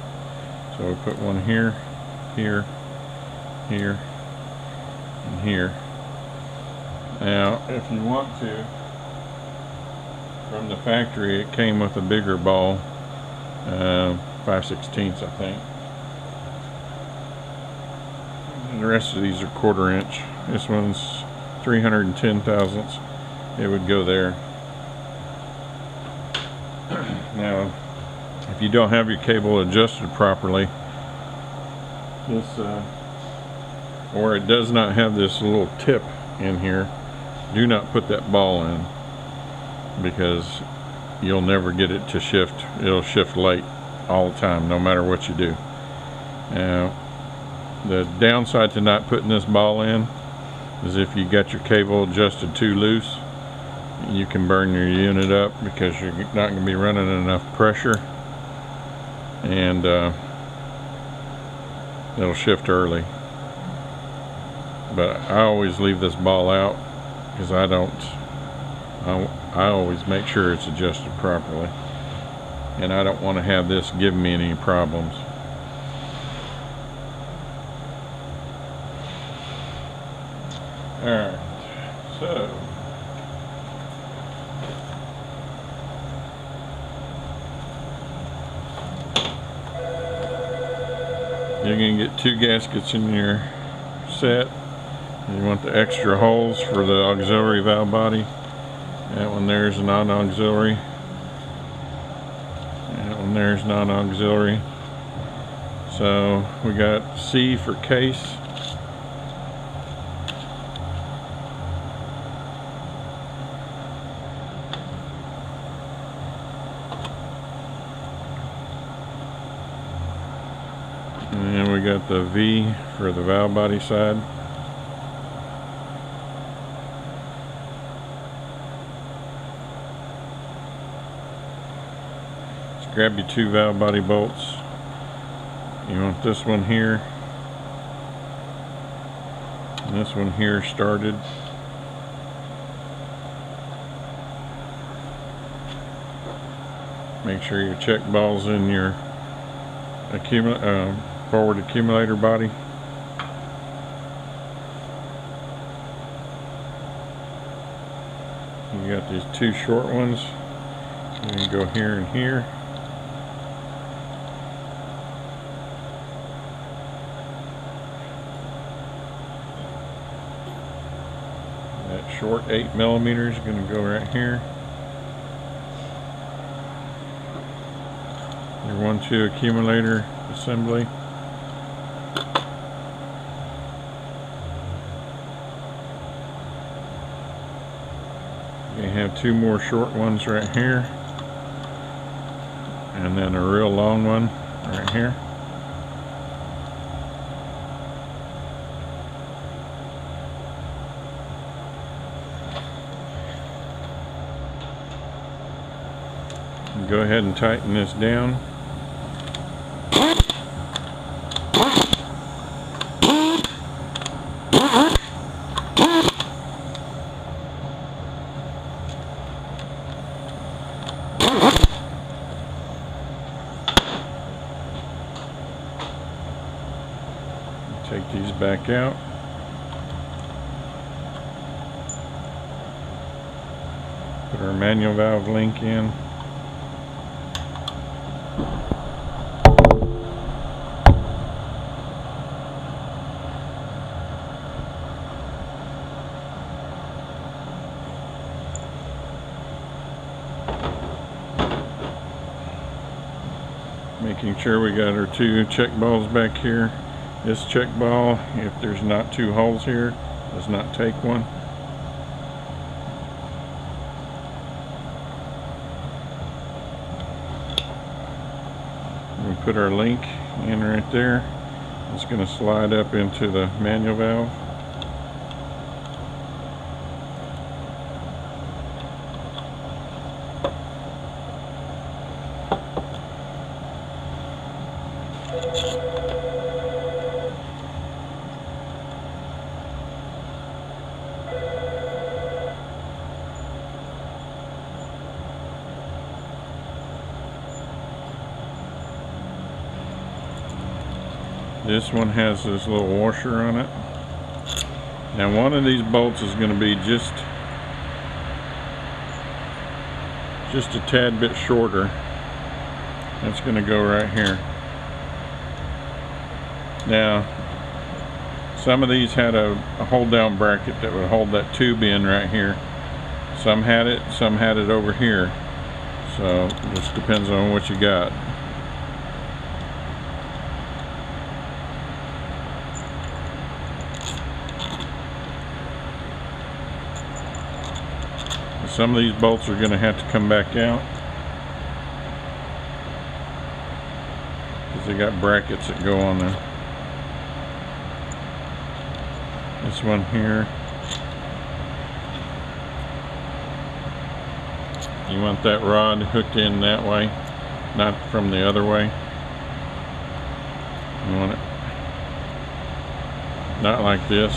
So we put one here, here, here, and here. Now if you want to, from the factory it came with a bigger ball, 5/16 I think. And the rest of these are 1/4 inch. This one's 310 thousandths. It would go there. Now if you don't have your cable adjusted properly, this or it does not have this little tip in here, do not put that ball in, because you'll never get it to shift. It'll shift late all the time, no matter what you do. Now The downside to not putting this ball in is if you got your cable adjusted too loose, you can burn your unit up because you're not going to be running enough pressure, and it'll shift early. But I always leave this ball out because I always make sure it's adjusted properly, and I don't want to have this give me any problems. Alright, so you're going to get 2 gaskets in your set. You want the extra holes for the auxiliary valve body. That one there's non-auxiliary. That one there's non-auxiliary. So we got C for case. And we got the V for the valve body side. Just grab your 2 valve body bolts. You want this one here and this one here started. Make sure your check ball's in your forward accumulator body. You got these 2 short ones. You can go here and here. That short 8mm is going to go right here. Your 1-2 accumulator assembly. You have 2 more short ones right here, and then a real long one right here. Go ahead and tighten this down. Take these back out. Put our manual valve link in. Making sure we got our 2 check balls back here. This check ball, if there's not 2 holes here, does not take one. We put our link in right there. It's going to slide up into the manual valve. This one has this little washer on it. Now one of these bolts is going to be just a tad bit shorter. That's going to go right here. Now some of these had a hold down bracket that would hold that tube in right here. Some had it over here. So it just depends on what you got. Some of these bolts are going to have to come back out because they got brackets that go on there. This one here, you want that rod hooked in that way, not from the other way. You want it not like this,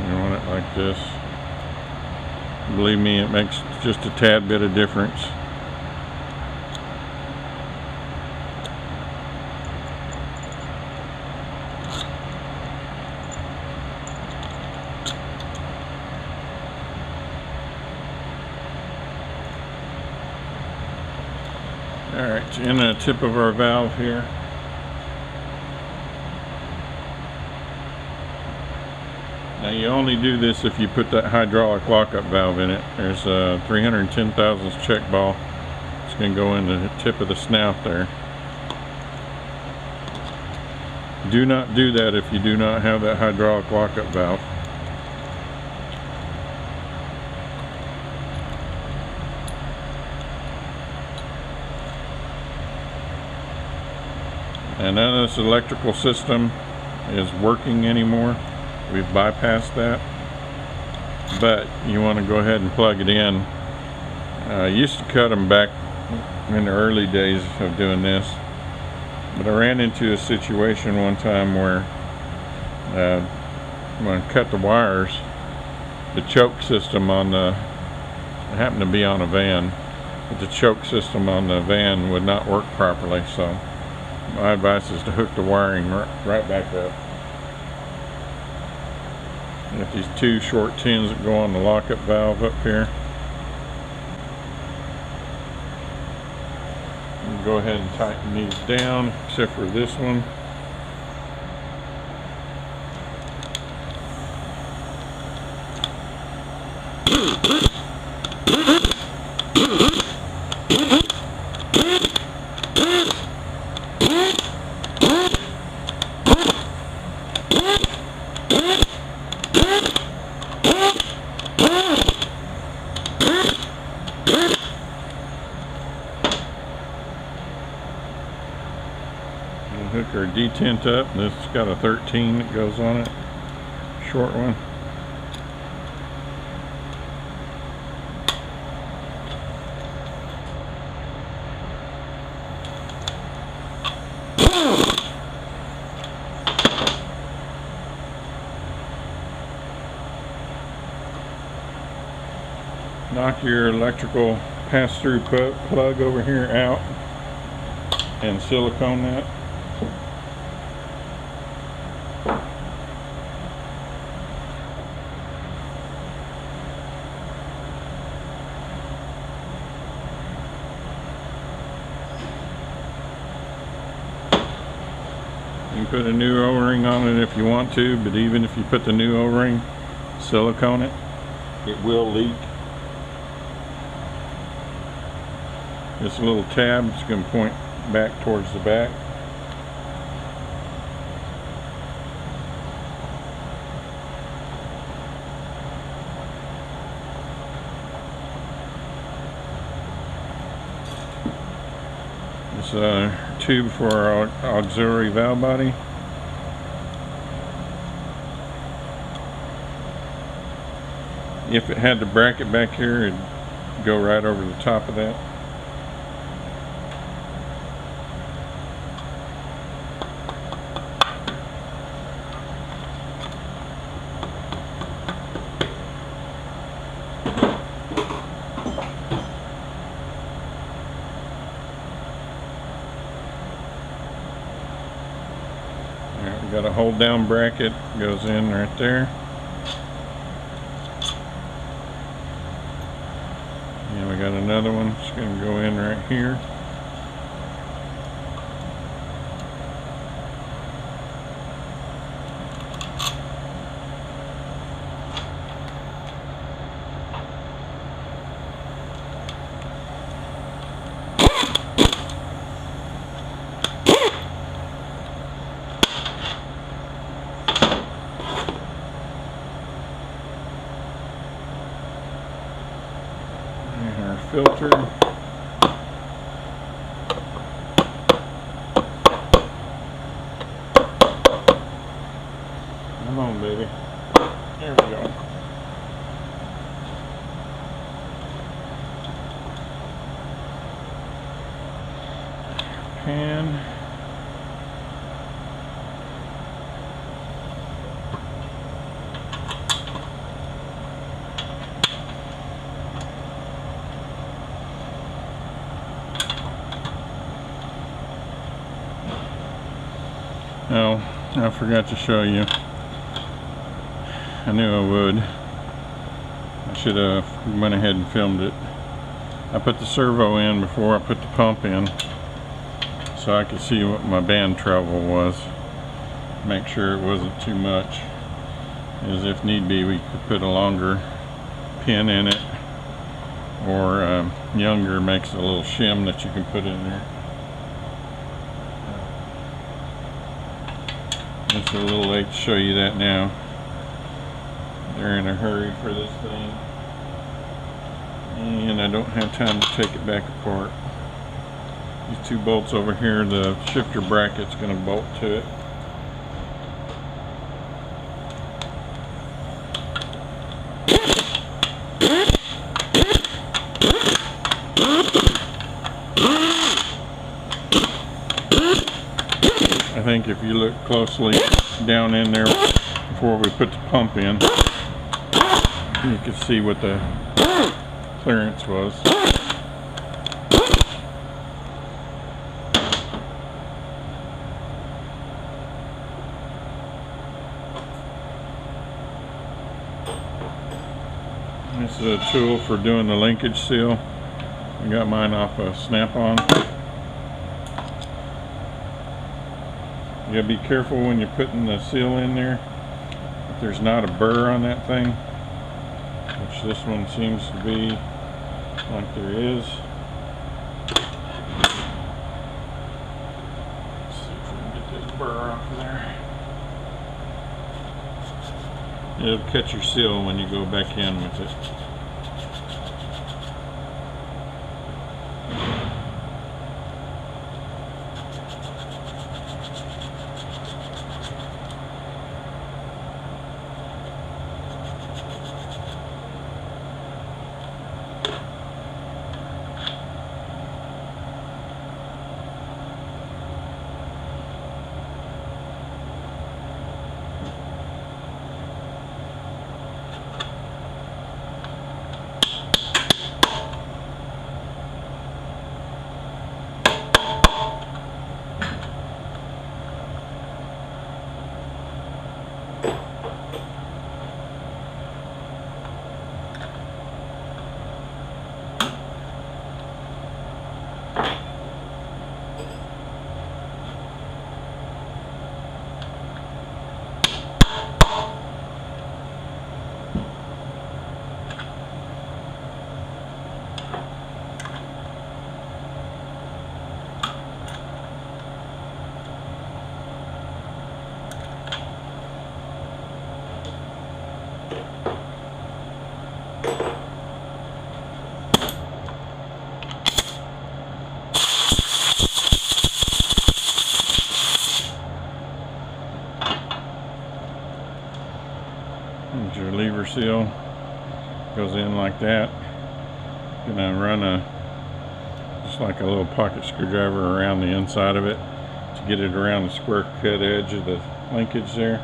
you want it like this. Believe me, it makes just a tad bit of difference. Alright, in the tip of our valve here. Now you only do this if you put that hydraulic lockup valve in it. There's a 310 thousandths check ball. It's going to go in the tip of the snout there. Do not do that if you do not have that hydraulic lockup valve. And none of this electrical system is working anymore. We've bypassed that. But you want to go ahead and plug it in. I used to cut them back in the early days of doing this. But I ran into a situation one time where when I cut the wires, the choke system on the, it happened to be on a van, but the choke system on the van would not work properly. So my advice is to hook the wiring right back up. And if these two short tins that go on the lockup valve up here, you go ahead and tighten these down, except for this one. Hook our detent up. This has got a 13 that goes on it, short one. Knock your electrical pass-through plug over here out and silicone that. You can put a new O-ring on it if you want to, but even if you put the new O-ring, silicone it, it will leak. This little tab is going to point back towards the back. This tube for our auxiliary valve body. If it had the bracket back here, it'd go right over the top of that. Got a hold down bracket, goes in right there. And we got another one, it's going to go in right here. Filter. Come on, baby. There pan. Oh, I forgot to show you. I knew I would. I should have went ahead and filmed it. I put the servo in before I put the pump in so I could see what my band travel was. Make sure it wasn't too much. As if need be, we could put a longer pin in it, or younger makes a little shim that you can put in there. It's a little late to show you that now. They're in a hurry for this thing, and I don't have time to take it back apart. These two bolts over here, the shifter bracket's going to bolt to it. I think if you look closely down in there before we put the pump in, you can see what the clearance was. This is a tool for doing the linkage seal. I got mine off a Snap-on. You gotta be careful when you're putting the seal in there. If there's not a burr on that thing, which this one seems to be like there is. Let's see if we can get this burr off of there. It'll catch your seal when you go back in with it. There's your lever seal. Goes in like that. Gonna run just like a little pocket screwdriver around the inside of it to get it around the square cut edge of the linkage there.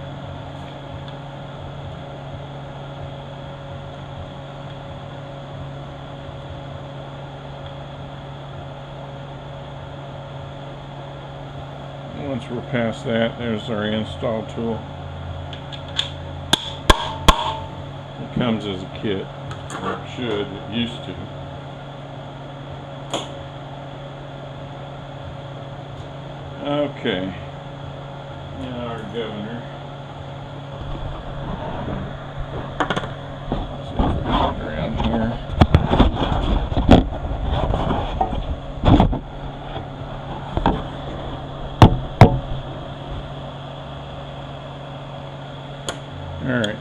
Once we're past that, there's our install tool. It comes as a kit, or it should, it used to. Okay, now our governor. Let's see if we can get around here. Alright,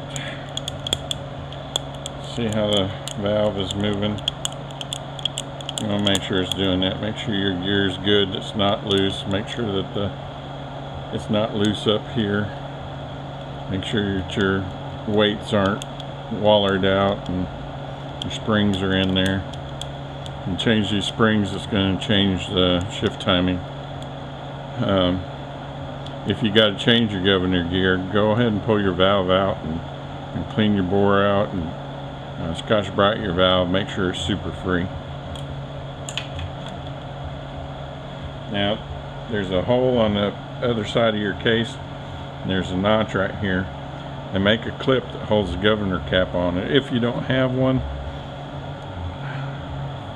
see how the valve is moving. You want to make sure it's doing that. Make sure your gear is good, it's not loose. Make sure that it's not loose up here. Make sure that your weights aren't wallered out and your springs are in there. And change these springs, it's going to change the shift timing. if you got to change your governor gear, go ahead and pull your valve out and clean your bore out and Scotch-Brite your valve. Make sure it's super free. Now there's a hole on the other side of your case, and there's a notch right here, and make a clip that holds the governor cap on it. If you don't have one,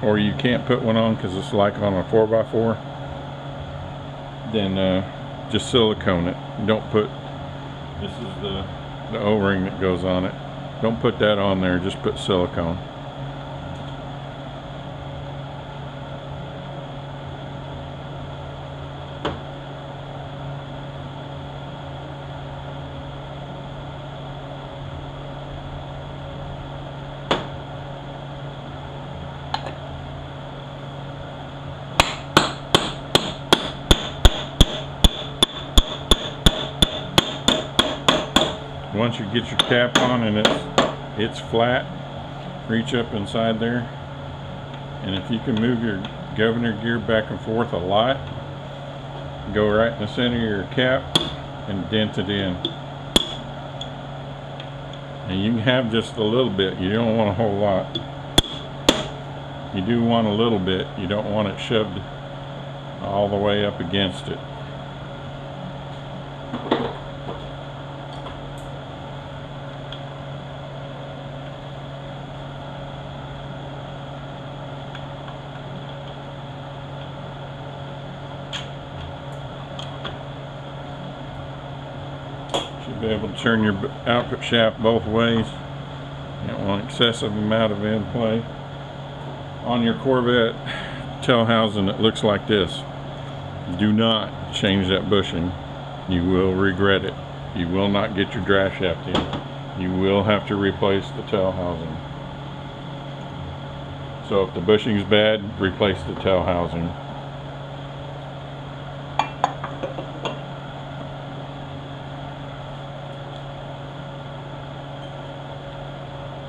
or you can't put one on because it's like on a 4x4, then just silicone it. Don't put, this is the O-ring that goes on it. Don't put that on there, just put silicone. Once you get your cap on and it's flat, reach up inside there, and if you can move your governor gear back and forth a lot, go right in the center of your cap and dent it in. And you can have just a little bit, you don't want a whole lot. You do want a little bit, you don't want it shoved all the way up against it. Be able to turn your output shaft both ways. You don't want excessive amount of end play. On your Corvette tail housing, it looks like this. Do not change that bushing. You will regret it. You will not get your drive shaft in. You will have to replace the tail housing. So if the bushing's bad, replace the tail housing.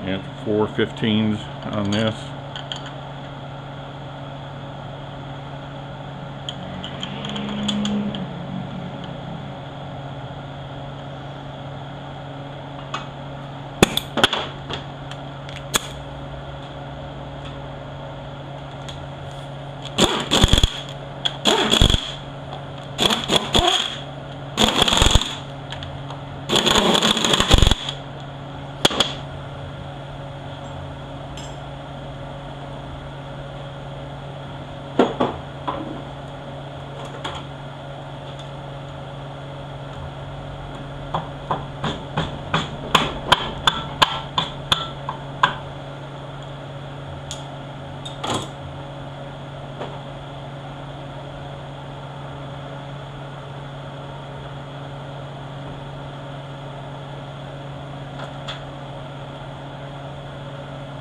And 4/15s on this.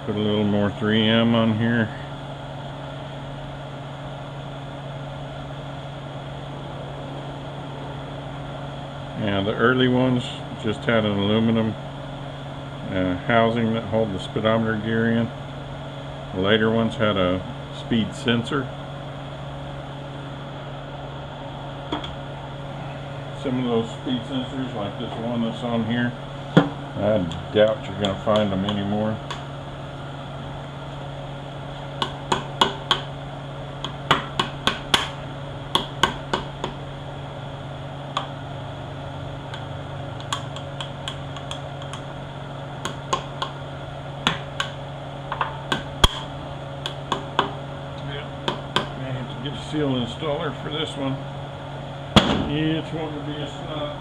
Put a little more 3M on here. Now the early ones just had an aluminum housing that held the speedometer gear in. The later ones had a speed sensor. Some of those speed sensors, like this one that's on here, I doubt you're going to find them anymore. Get a seal installer for this one. It's going to be a snot.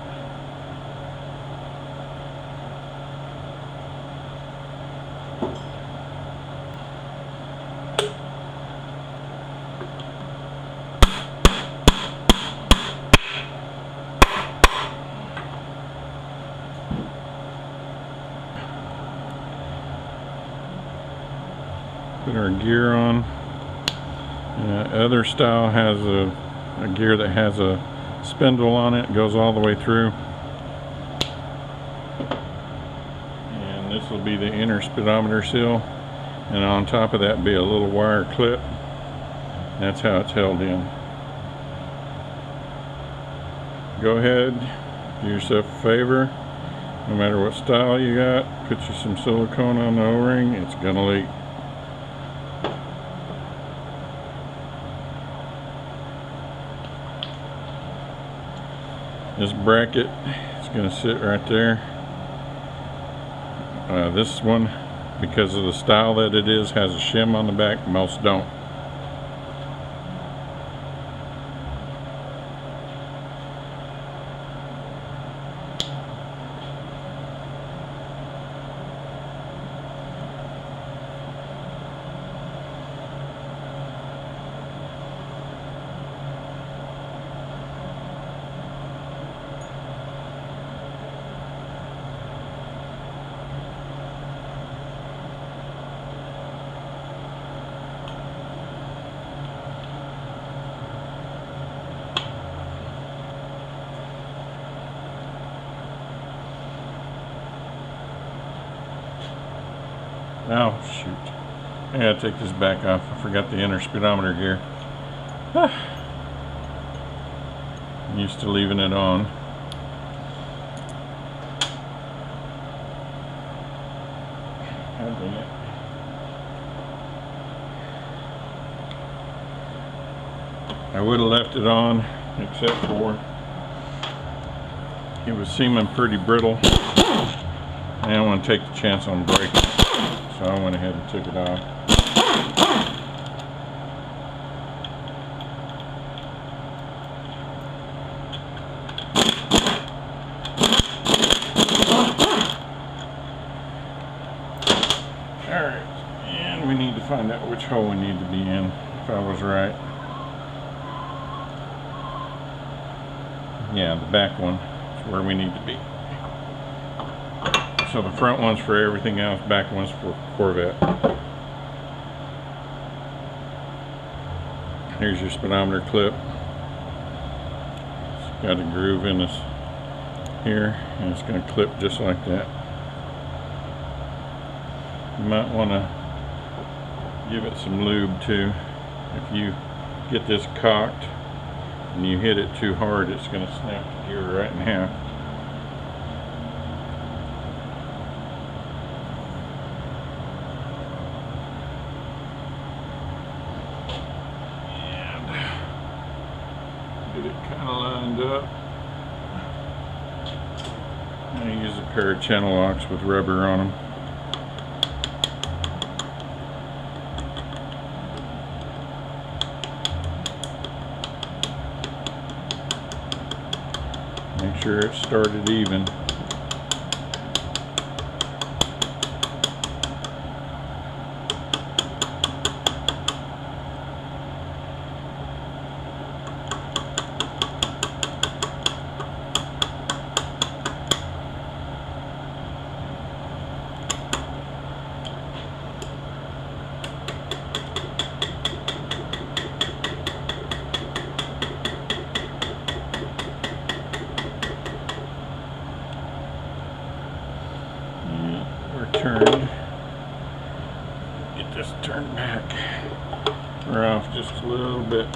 Put our gear on. Other style has a gear that has a spindle on it. It goes all the way through. And this will be the inner speedometer seal. And on top of that be a little wire clip. That's how it's held in. go ahead, do yourself a favor. No matter what style you got, put you some silicone on the O-ring. It's gonna leak. This bracket is going to sit right there. This one, because of the style that it is, has a shim on the back. Most don't. Oh shoot, I gotta take this back off. I forgot the inner speedometer gear. I'm used to leaving it on. I would have left it on, except for it was seeming pretty brittle. I didn't want to take the chance on breaking it. So I went ahead and took it off. Alright, and we need to find out which hole we need to be in, if I was right. Yeah, the back one is where we need to be. So the front one's for everything else, back one's for Corvette. Here's your speedometer clip. It's got a groove in this here, and it's going to clip just like that. You might want to give it some lube too. If you get this cocked and you hit it too hard, it's going to snap the gear right in half. Get it kind of lined up. I use a pair of channel locks with rubber on them. Make sure it's started even. Turned. Get this turned back. We're off just a little bit.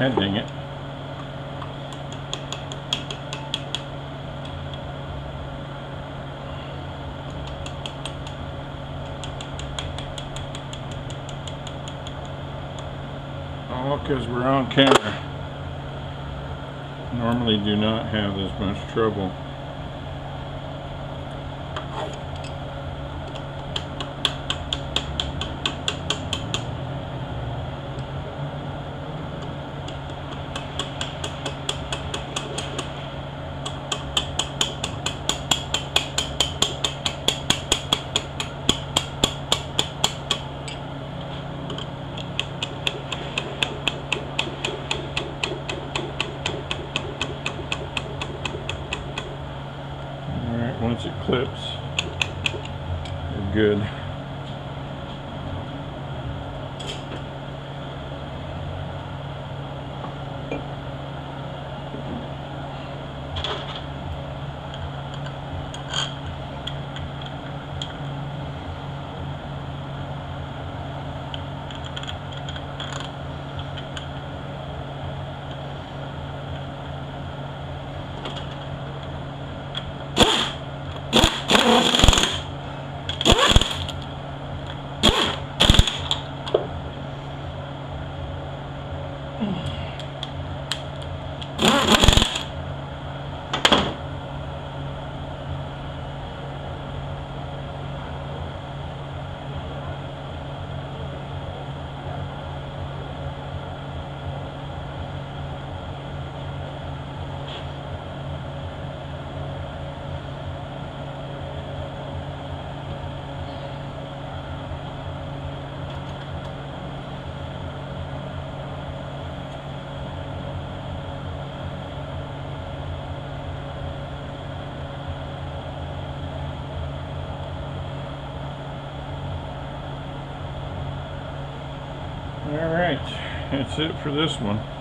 Ah, dang it. Oh, because we're on camera. normally do not have this much trouble. Once it clips, you're good. Alright, that's it for this one.